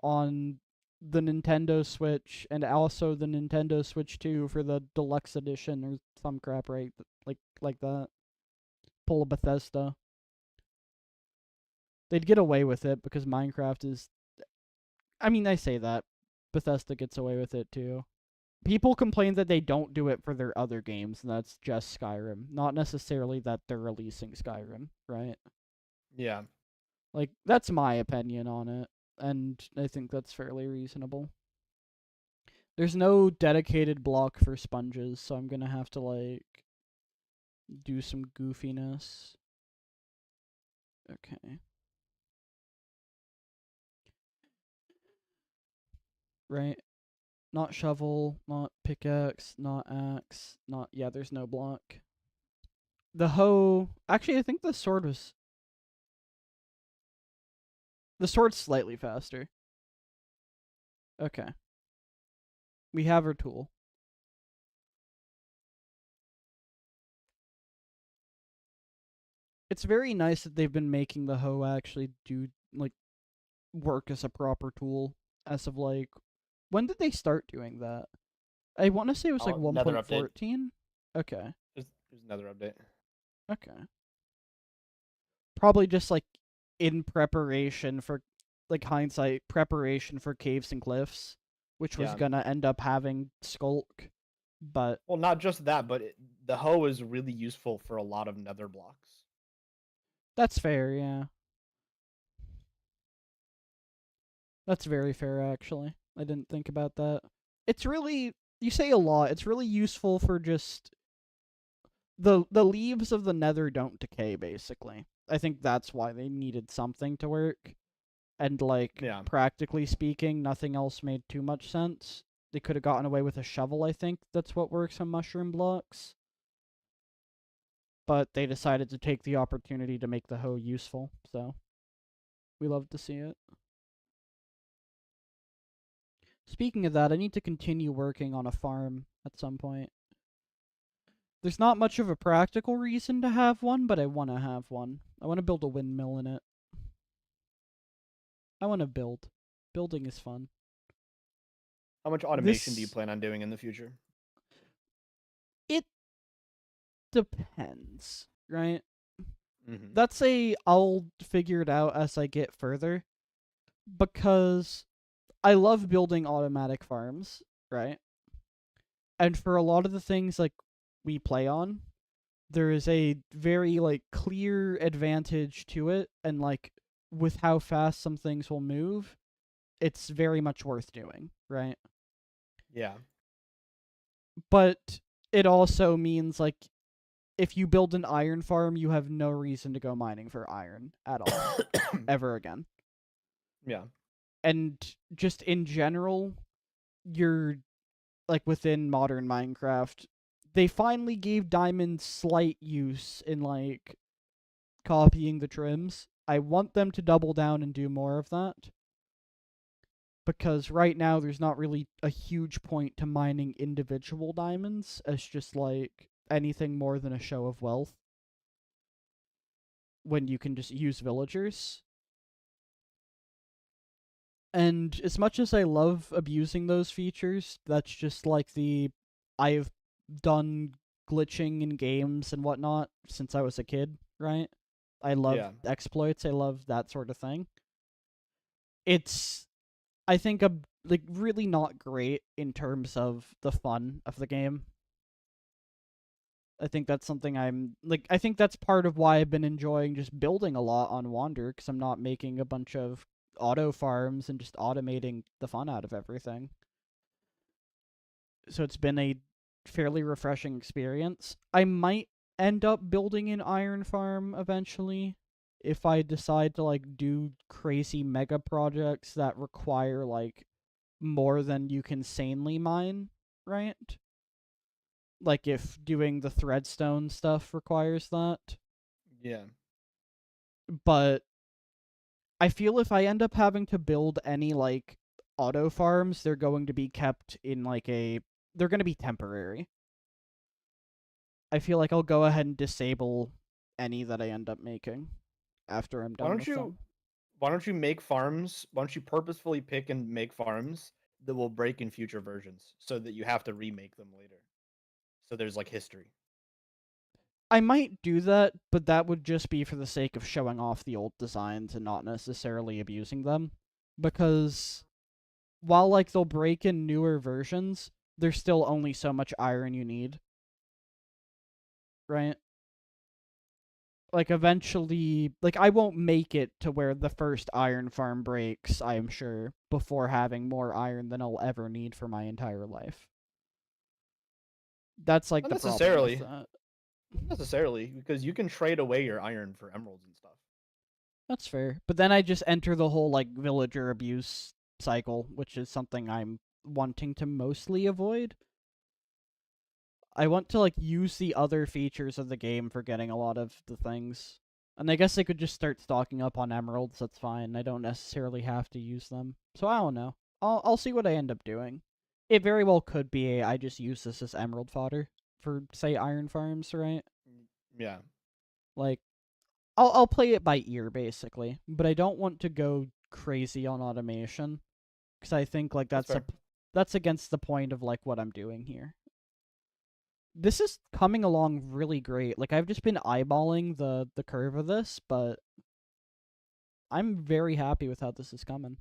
on the Nintendo Switch and also the Nintendo Switch 2 for the deluxe edition or some crap, right? Like that. Pull a Bethesda. They'd get away with it because Minecraft is. I mean, I say that. Bethesda gets away with it too. People complain that they don't do it for their other games, and that's just Skyrim. Not necessarily that they're releasing Skyrim, right? yeah. Like, that's my opinion on it, and I think that's fairly reasonable. There's no dedicated block for sponges, so I'm gonna have to, like, do some goofiness. Okay. right? Not shovel, not pickaxe, not axe, not yeah, there's no block. The hoe actually I think the sword's slightly faster. Okay. We have our tool. It's very nice that they've been making the hoe actually do like work as a proper tool as of like when did they start doing that? I want to say it was like Another update. 1.14. Okay. There's another update. Okay. Probably just like in preparation for like hindsight preparation for caves and cliffs, which was Yeah. gonna end up having skulk, but Well, not just that, but the hoe is really useful for a lot of nether blocks. that's fair, yeah. That's very fair actually. I didn't think about that. It's really you say a lot. It's really useful for just the leaves of the nether don't decay basically. I think that's why they needed something to work. And like Yeah. practically speaking, nothing else made too much sense. They could have gotten away with a shovel, I think. That's what works on mushroom blocks. But they decided to take the opportunity to make the hoe useful, so we love to see it. Speaking of that, I need to continue working on a farm at some point. There's not much of a practical reason to have one, but I want to have one. I want to build a windmill in it. I want to build. Building is fun. How much automation do you This plan on doing in the future? it depends, right? Mm-hmm. That's a I'll figure it out as I get further because I love building automatic farms, right? And for a lot of the things like we play on, there is a very like clear advantage to it and like with how fast some things will move, it's very much worth doing, right? Yeah. But it also means like if you build an iron farm, you have no reason to go mining for iron at all ever again. Yeah. And just in general, you're like within modern Minecraft, they finally gave diamonds slight use in like copying the trims. I want them to double down and do more of that because right now there's not really a huge point to mining individual diamonds as just like anything more than a show of wealth when you can just use villagers. And as much as I love abusing those features, that's just like the I've done glitching in games and whatnot since I was a kid, right? I love Yeah. exploits, I love that sort of thing. It's I think like really not great in terms of the fun of the game. I think that's something I'm like I think that's part of why I've been enjoying just building a lot on Wander cuz I'm not making a bunch of auto farms and just automating the fun out of everything. So it's been a fairly refreshing experience. I might end up building an iron farm eventually if I decide to like do crazy mega projects that require like more than you can sanely mine, right? Like if doing the threadstone stuff requires that. Yeah. But I feel if I end up having to build any like auto farms, they're going to be kept in like they're going to be temporary. I feel like I'll go ahead and disable any that I end up making after I'm Why done don't with you them. why don't you make farms? Why don't you purposefully pick and make farms that will break in future versions so that you have to remake them later. So there's like history. I might do that, but that would just be for the sake of showing off the old designs and not necessarily abusing them. Because while like they'll break in newer versions, there's still only so much iron you need, right? Like eventually, like I won't make it to where the first iron farm breaks, I am sure, before having more iron than I'll ever need for my entire life. That's like Not the problem with necessarily. that. Not necessarily, because you can trade away your iron for emeralds and stuff. That's fair. But then I just enter the whole like villager abuse cycle, which is something I'm wanting to mostly avoid. I want to like use the other features of the game for getting a lot of the things. And I guess I could just start stocking up on emeralds, that's fine. I don't necessarily have to use them. So I don't know. I'll see what I end up doing. It very well could be I just use this as emerald fodder for say iron farms, right? Yeah, Like I'll play it by ear basically, but I don't want to go crazy on automation because I think like that's fair. that's against the point of like what I'm doing here. This is coming along really great. Like I've just been eyeballing the curve of this, but I'm very happy with how this is coming.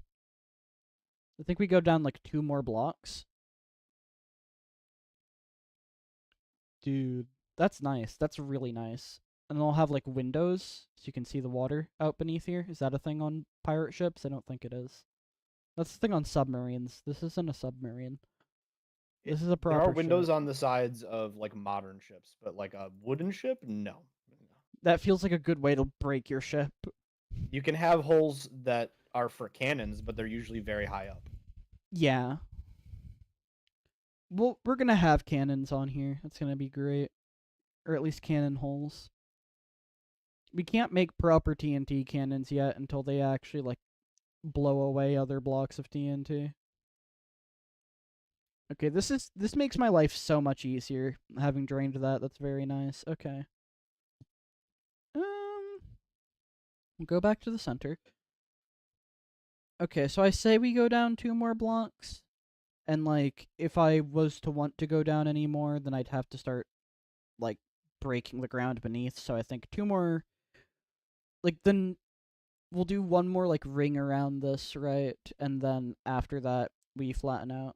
I think we go down like 2 more blocks. Dude, that's nice. That's really nice. And they'll have like windows so you can see the water out beneath here. Is that a thing on pirate ships? I don't think it is. That's the thing on submarines. This isn't a submarine. It, This is a there are proper windows ship. on the sides of like modern ships, but like a wooden ship, no. That feels like a good way to break your ship. You can have holes that are for cannons, but they're usually very high up. Yeah. Well, we're gonna have cannons on here. That's gonna be great. Or at least cannon holes. We can't make proper TNT cannons yet until they actually like blow away other blocks of TNT. Okay, this makes my life so much easier having drained that. That's very nice. Okay. We'll go back to the center. Okay, so I say we go down 2 more blocks, and like if I was to want to go down any more, then I'd have to start like breaking the ground beneath. So I think 2 more, like then we'll do 1 more like ring around this, right? And then after that we flatten out.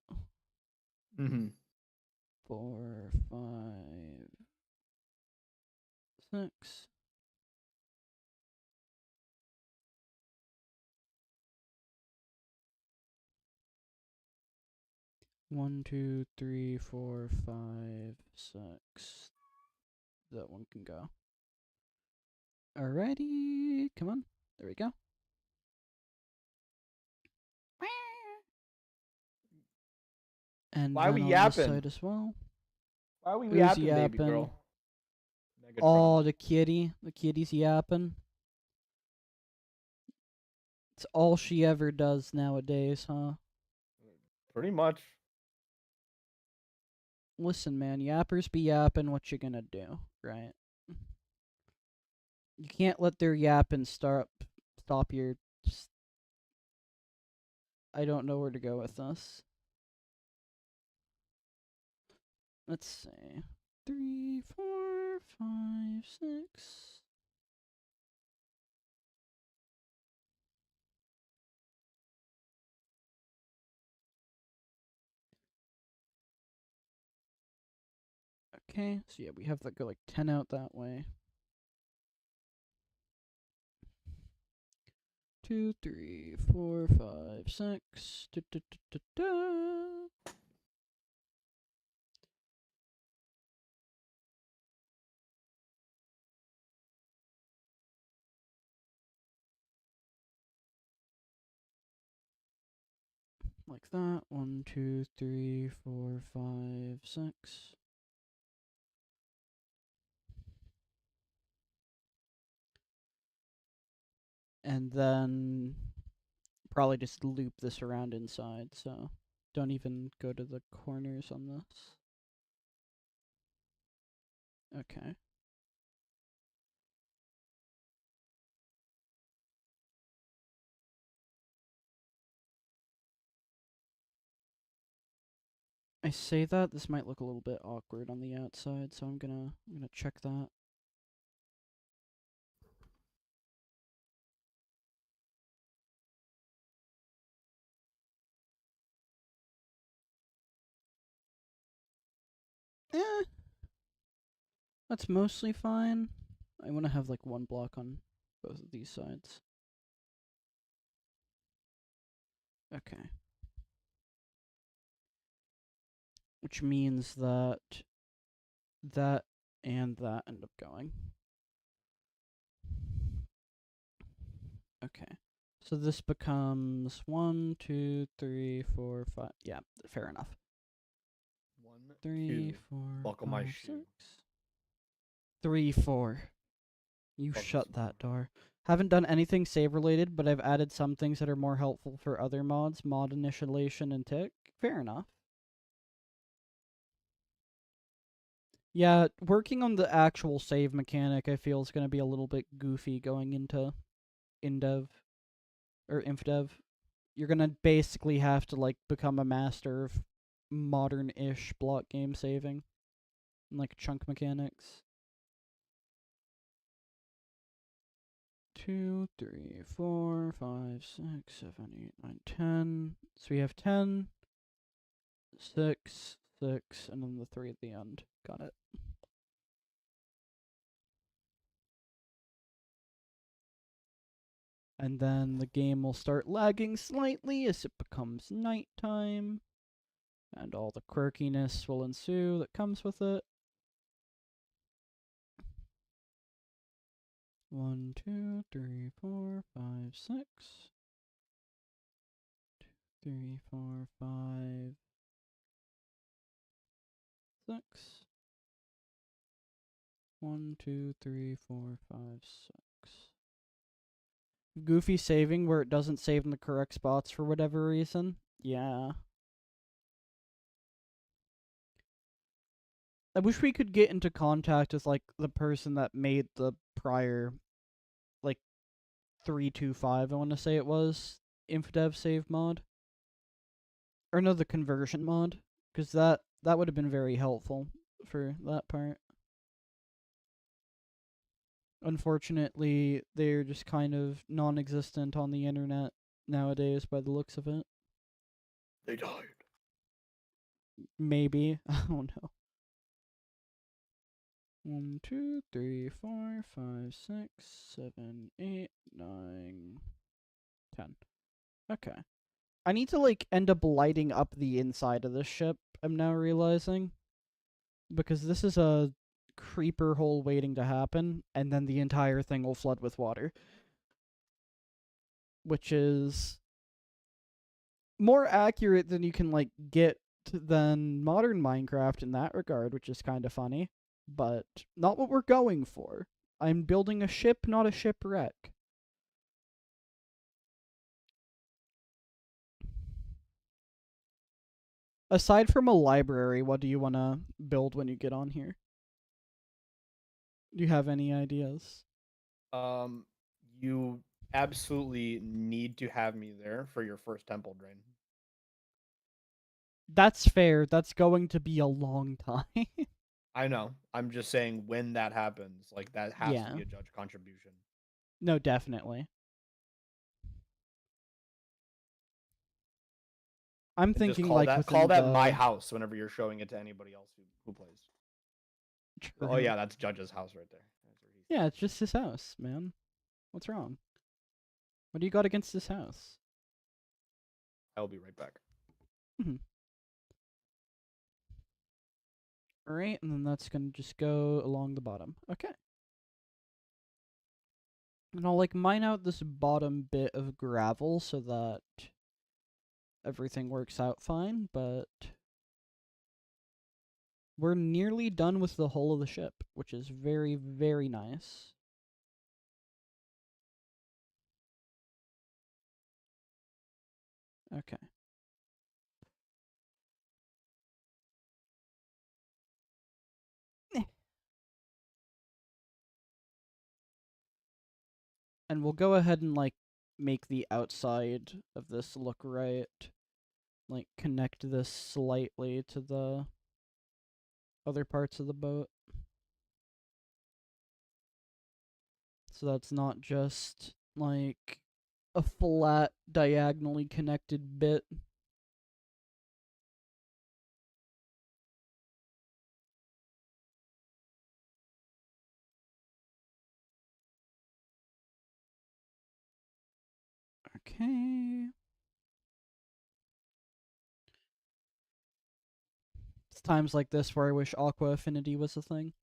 Mm-hmm. 4, 5, 6. One, two, three, four, 5, 6. That one can go. Alrighty, come on. There we go. And Why then we on this yapping? side as well. Why we Who's yapping, baby yapping? girl? Megatron. Oh, the kitty. The kitty's yapping. It's all she ever does nowadays, huh? Pretty much. Listen, man, yappers be yapping. What you gonna do, right? You can't let their yapping stop your. I don't know where to go with this. Let's see. 3, 4, 5, 6. Okay, so yeah, we have that go like 10 out that way. 2, 3, 4, 5, 6. Da, da, da, da, da. Like that. 1, 2, 3, 4, 5, 6. And then probably just loop this around inside, so don't even go to the corners on this. Okay. I say that this might look a little bit awkward on the outside, so I'm gonna check that. Eh, that's mostly fine. I want to have like 1 block on both of these sides. Okay. Which means that that and that end up going. Okay. So this becomes 1, 2, 3, 4, 5. Yeah, fair enough. 1, 3, 2. 4, Buckle my 5, shoe. 6. 3, 4. You Buckle shut some that more. door. Haven't done anything save related, but I've added some things that are more helpful for other mods, mod initialization and tick. Fair enough. Yeah, working on the actual save mechanic I feel is going to be a little bit goofy going into InDev or InfDev. You're going to basically have to like become a master of modern-ish block game saving and like chunk mechanics. 2, 3, 4, 5, 6, 7, 8, 9, 10. So we have 10, 6, 6, and then the 3 at the end. Got it. And then the game will start lagging slightly as it becomes nighttime, and all the quirkiness will ensue that comes with it. 1, 2, 3, 4, 5, 6. 3, 4, 5, 6. 1, 2, 3, 4, 5, 6. Goofy saving where it doesn't save in the correct spots for whatever reason. Yeah. I wish we could get into contact with like the person that made the prior like 325, I want to say it was, InfDev save mod. Or no, the conversion mod, cuz that would have been very helpful for that part. Unfortunately, they're just kind of non-existent on the internet nowadays by the looks of it. They died. Maybe. I don't know. 1, 2, 3, 4, 5, 6, 7, 8, 9, 10. Okay. I need to like end up lighting up the inside of this ship, I'm now realizing. Because this is a creeper hole waiting to happen, and then the entire thing will flood with water. Which is more accurate than you can like get than modern Minecraft in that regard, which is kind of funny, but not what we're going for. I'm building a ship, not a shipwreck. Aside from a library, what do you want to build when you get on here? Do you have any ideas? Um, you absolutely need to have me there for your first temple drain. That's fair. That's going to be a long time. I know. I'm just saying when that happens, like that has to Yeah. be a judge contribution. No, definitely. I'm And just thinking like call within that my the house whenever you're showing it to anybody else who plays. Oh true. yeah, that's Judge's house right there. That's where he's Yeah, it's just his house, man. What's wrong? What do you got against his house? I will be right back. Mhm. Alright, and then that's gonna just go along the bottom. Okay. And I'll like mine out this bottom bit of gravel so that everything works out fine, but we're nearly done with the hull of the ship, which is very, very nice. Okay. Eh. And we'll go ahead and like make the outside of this look right. Like connect this slightly to the other parts of the boat. So that's not just like a flat diagonally connected bit. Okay. It's times like this where I wish Aqua Affinity was a thing.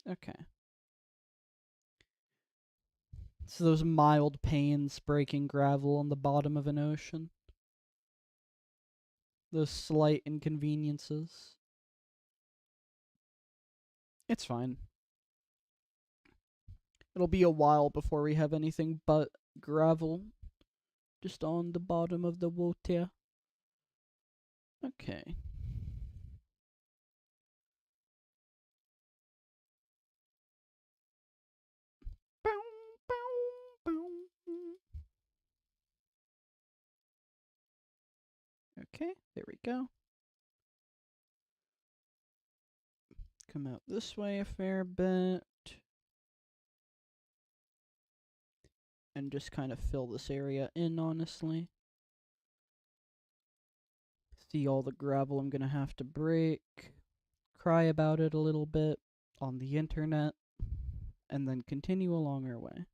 Okay. So those mild pains breaking gravel on the bottom of an ocean. Those slight inconveniences. It's fine. It'll be a while before we have anything but gravel just on the bottom of the water. Okay. Okay, there we go. Come out this way a fair bit. And just kind of fill this area in, honestly. See all the gravel I'm gonna have to break. Cry about it a little bit on the internet. And then continue along our way.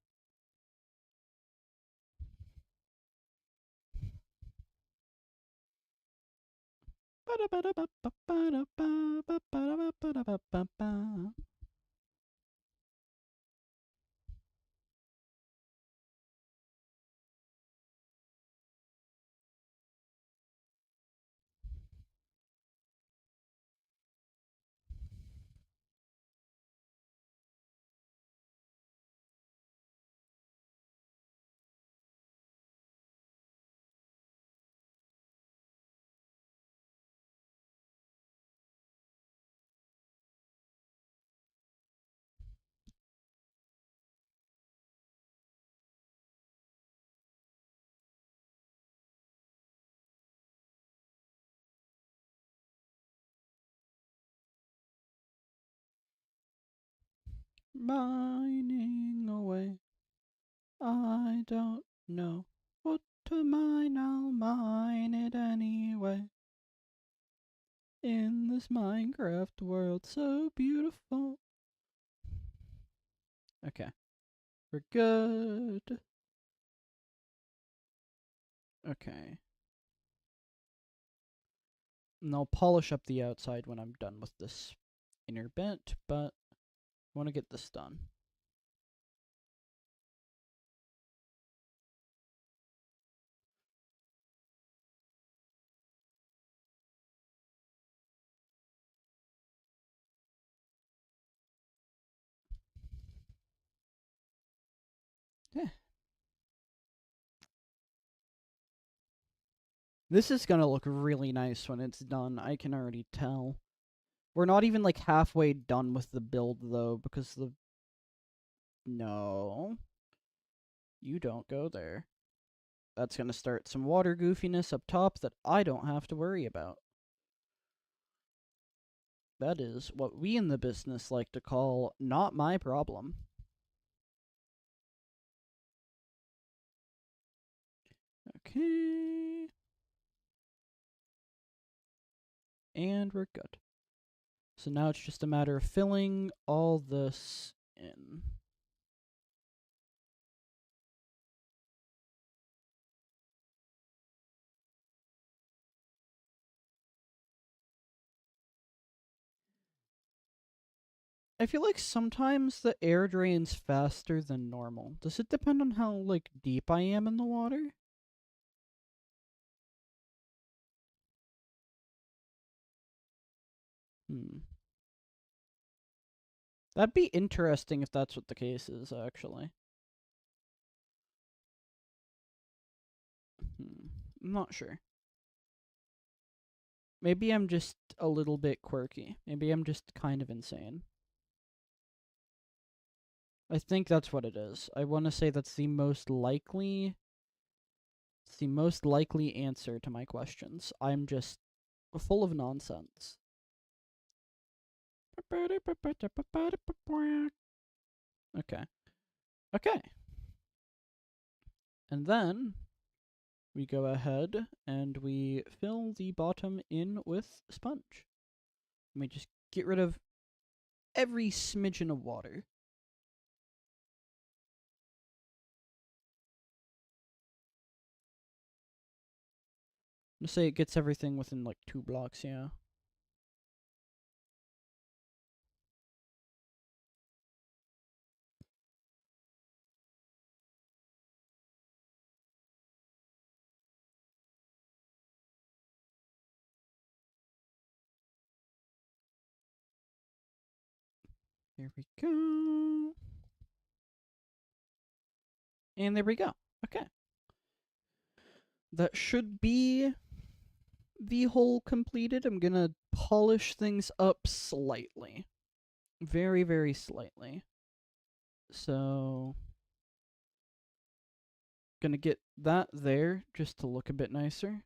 Mining away. I don't know what to mine, I'll mine it anyway. In this Minecraft world so beautiful. Okay, we're good. Okay. And I'll polish up the outside when I'm done with this inner bit, but I want to get this done. Yeah. This is gonna look really nice when it's done, I can already tell. We're not even like halfway done with the build though, because the... No. You don't go there. That's gonna start some water goofiness up top that I don't have to worry about. That is what we in the business like to call not my problem. Okay. And we're good. So now it's just a matter of filling all this in. I feel like sometimes the air drains faster than normal. Does it depend on how, like, deep I am in the water? Hmm. That'd be interesting if that's what the case is, actually. I'm not sure. Maybe I'm just a little bit quirky. Maybe I'm just kind of insane. I think that's what it is. I want to say that's the most likely... It's the most likely answer to my questions. I'm just full of nonsense. Okay. Okay. And then we go ahead and we fill the bottom in with sponge. Let me just get rid of every smidgen of water. I'm gonna say it gets everything within like 2 blocks, yeah. There we go. And there we go. Okay. That should be the hull completed. I'm gonna polish things up slightly. Very, very slightly. So, gonna get that there just to look a bit nicer.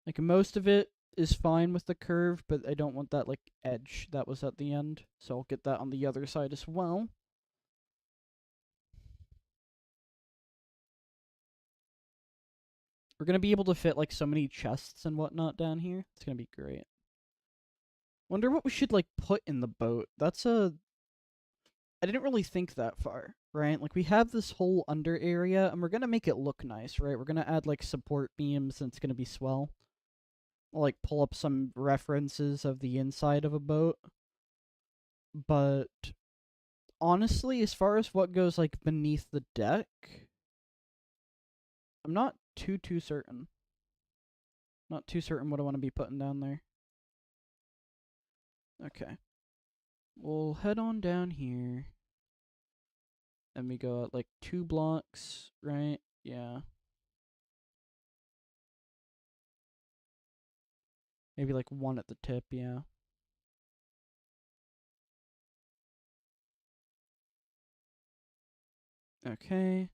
Like, most of it is fine with the curve, but I don't want that, like, edge that was at the end. So I'll get that on the other side as well. We're gonna be able to fit, like, so many chests and whatnot down here. It's gonna be great. Wonder what we should, like, put in the boat. I didn't really think that far, right? Like, we have this whole under area, and we're gonna make it look nice, right? We're gonna add, like, support beams, and it's gonna be swell. I'll, like, pull up some references of the inside of a boat. But honestly, as far as what goes, like, beneath the deck, I'm not too certain. Not too certain what I want to be putting down there. Okay. We'll head on down here. And we go at, like, 2 blocks, right? Yeah. Maybe, like, 1 at the tip, yeah. Okay.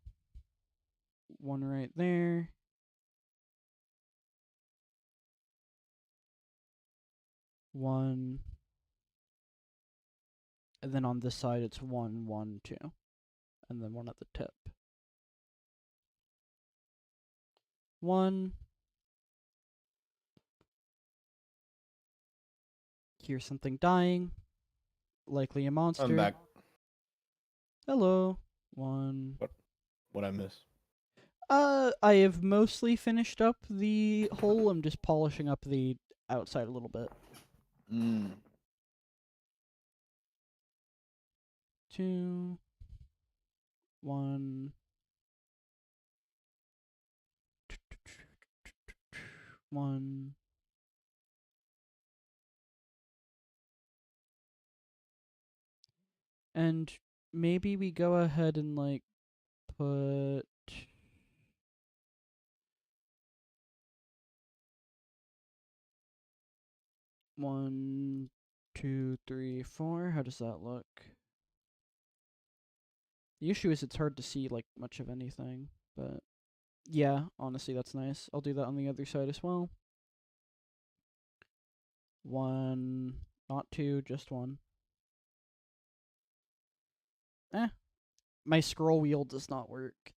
1 right there. 1. And then on this side, it's 1, 1, 2. And then 1 at the tip. 1. Here's something dying. Likely a monster. I'm back. Hello. 1. What I miss? I have mostly finished up the hole. I'm just polishing up the outside a little bit. 2. 1. 1. And maybe we go ahead and, like, put... One, 2, 3, 4. How does that look? The issue is it's hard to see, like, much of anything, but yeah, honestly, that's nice. I'll do that on the other side as well. 1, not 2, just 1. My scroll wheel does not work,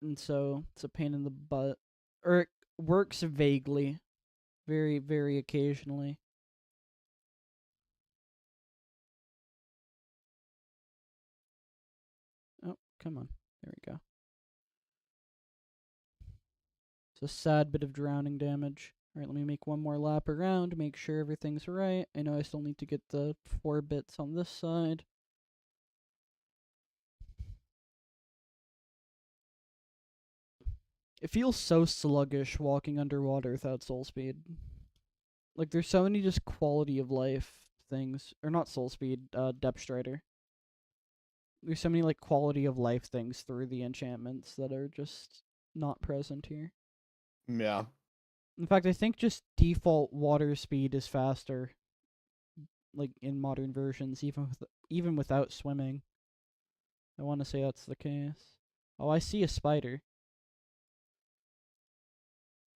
and so it's a pain in the butt. Or it works vaguely, very, very occasionally. Oh, come on. There we go. It's a sad bit of drowning damage. Alright, let me make 1 more lap around, make sure everything's right. I know I still need to get the 4 bits on this side. It feels so sluggish walking underwater without soul speed. Like, there's so many just quality of life things. Or not soul speed, depth strider. There's so many, like, quality of life things through the enchantments that are just not present here. Yeah. In fact, I think just default water speed is faster, like, in modern versions, even without swimming. I want to say that's the case. Oh, I see a spider.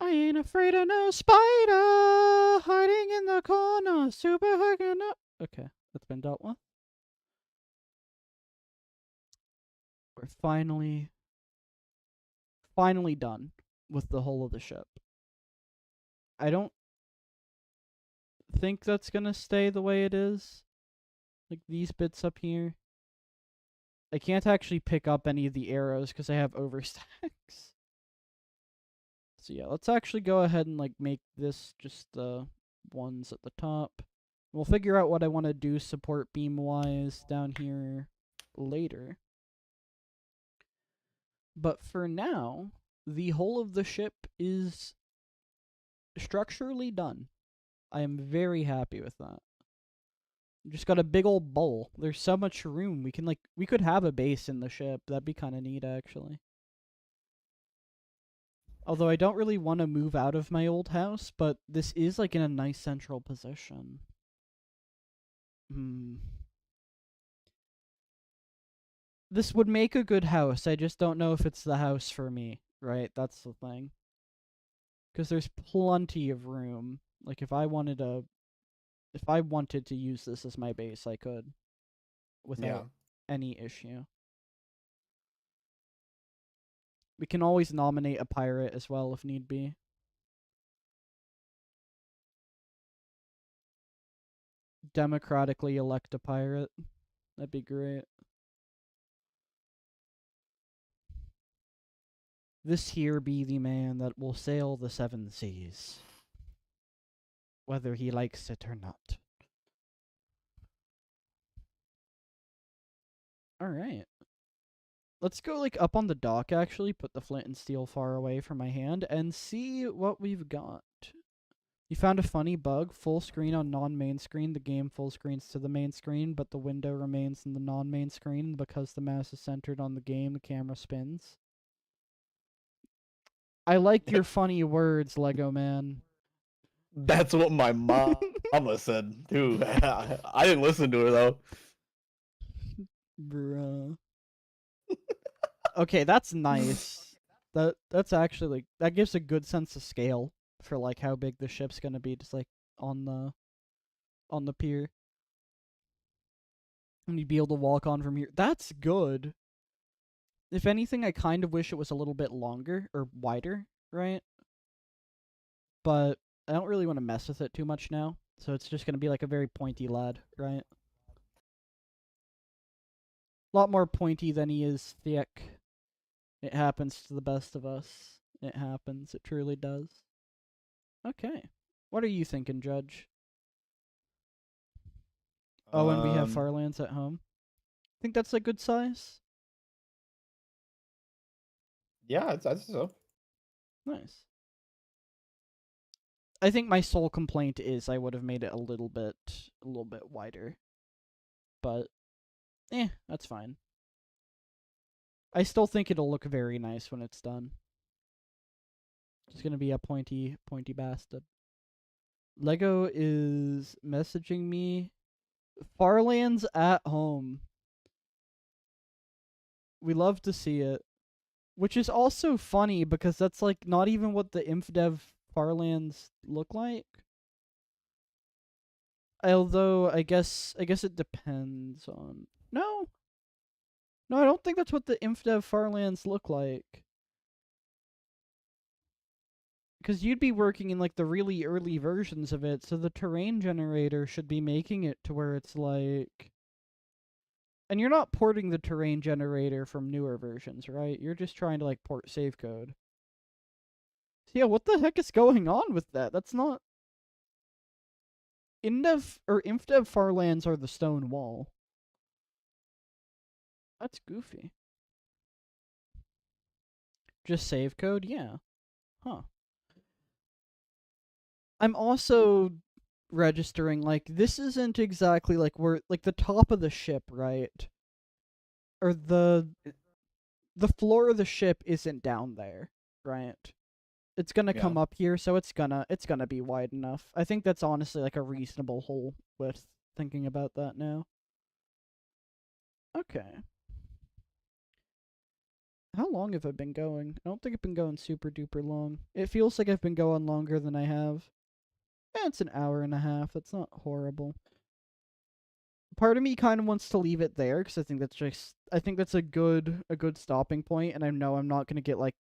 I ain't afraid of no spider hiding in the corner, super hooking up. Okay, that's been dealt with. We're finally done with the whole of the ship. I don't think that's gonna stay the way it is. Like, these bits up here. I can't actually pick up any of the arrows because I have overstacks. So yeah, let's actually go ahead and, like, make this just the ones at the top. We'll figure out what I want to do support beam wise down here later. But for now, the whole of the ship is structurally done. I am very happy with that. Just got a big old bowl. There's so much room. We could have a base in the ship. That'd be kind of neat, actually. Although I don't really want to move out of my old house, but this is like in a nice central position. Hmm. This would make a good house. I just don't know if it's the house for me, right? That's the thing. Because there's plenty of room. Like if I wanted to use this as my base, I could Yeah. without any issue. We can always nominate a pirate as well if need be. Democratically elect a pirate. That'd be great. This here be the man that will sail the seven seas, whether he likes it or not. Alright. Let's go like up on the dock actually, put the flint and steel far away from my hand, and see what we've got. You found a funny bug. Full screen on non-main screen. The game full screens to the main screen, but the window remains in the non-main screen. Because the mouse is centered on the game, the camera spins. I like your funny words, Lego man. That's what my mama said too. I didn't listen to her though. Bruh. Okay, that's nice. That's actually like that gives a good sense of scale for like how big the ship's gonna be, just like on the pier. And you'd be able to walk on from here. That's good. If anything, I kind of wish it was a little bit longer or wider, right? But I don't really want to mess with it too much now. So it's just gonna be like a very pointy lad, right? A lot more pointy than he is thick. It happens to the best of us. It happens. It truly does. Okay. What are you thinking, Judge? Oh, and we have Um, Farlands at home. Think that's a good size? yeah, I'd say so. Nice. I think my sole complaint is I would have made it a little bit wider. But that's fine. I still think it'll look very nice when it's done. It's gonna be a pointy bastard. Lego is messaging me. Farlands at home. We love to see it. Which is also funny because that's like not even what the InfDev Farlands look like. Although I guess it depends on. No. No, I don't think that's what the InfDev Farlands look like. Because you'd be working in like the really early versions of it, so the terrain generator should be making it to where it's like. And you're not porting the terrain generator from newer versions, right? You're just trying to like port save code. So yeah, what the heck is going on with that? That's not. InDev or InfDev Farlands are the stone wall. That's goofy. Just save code? Yeah. Huh. I'm also registering like this isn't exactly like where like the top of the ship, right? Or the floor of the ship isn't down there, right? It's gonna Yeah. come up here, so it's gonna be wide enough. I think that's honestly like a reasonable hole width. Thinking about that now. Okay. How long have I been going? I don't think I've been going super duper long. It feels like I've been going longer than I have. It's an hour and a half. That's not horrible. Part of me kind of wants to leave it there because I think that's a good stopping point, and I know I'm not gonna get like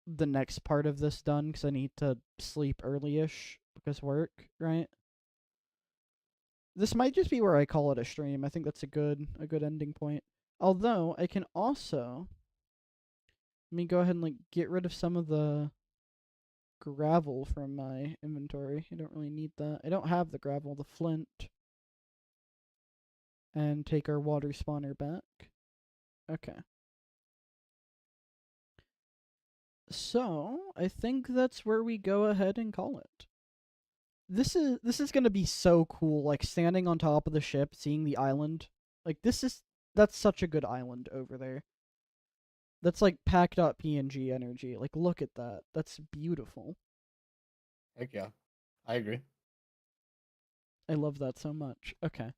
the next part of this done because I need to sleep early-ish because work, right? This might just be where I call it a stream. I think that's a good ending point. Although I can also let me go ahead and like get rid of some of the gravel from my inventory. I don't really need that. I don't have the gravel, the flint. And take our water spawner back. Okay. So, I think that's where we go ahead and call it. this is gonna be so cool. Like standing on top of the ship, seeing the island. Like that's such a good island over there. That's like packed up PNG energy. Like look at that. That's beautiful. Heck yeah, I agree. I love that so much. Okay.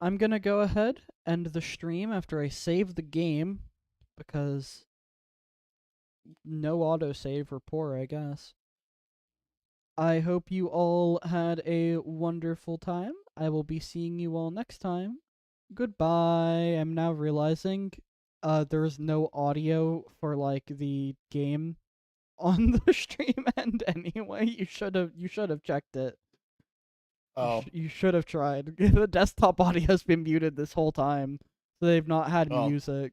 I'm gonna go ahead, end the stream after I save the game because no autosave or poor, I guess. I hope you all had a wonderful time. I will be seeing you all next time. Goodbye. I'm now realizing there's no audio for like the game on the stream end anyway. You should have checked it. Oh, You should have tried. The desktop audio has been muted this whole time, so they've not had oh, music.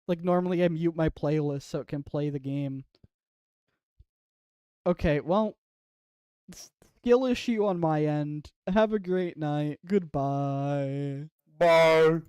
Like normally I mute my playlist so it can play the game. Okay, well, skill issue on my end. Have a great night. Goodbye. bye.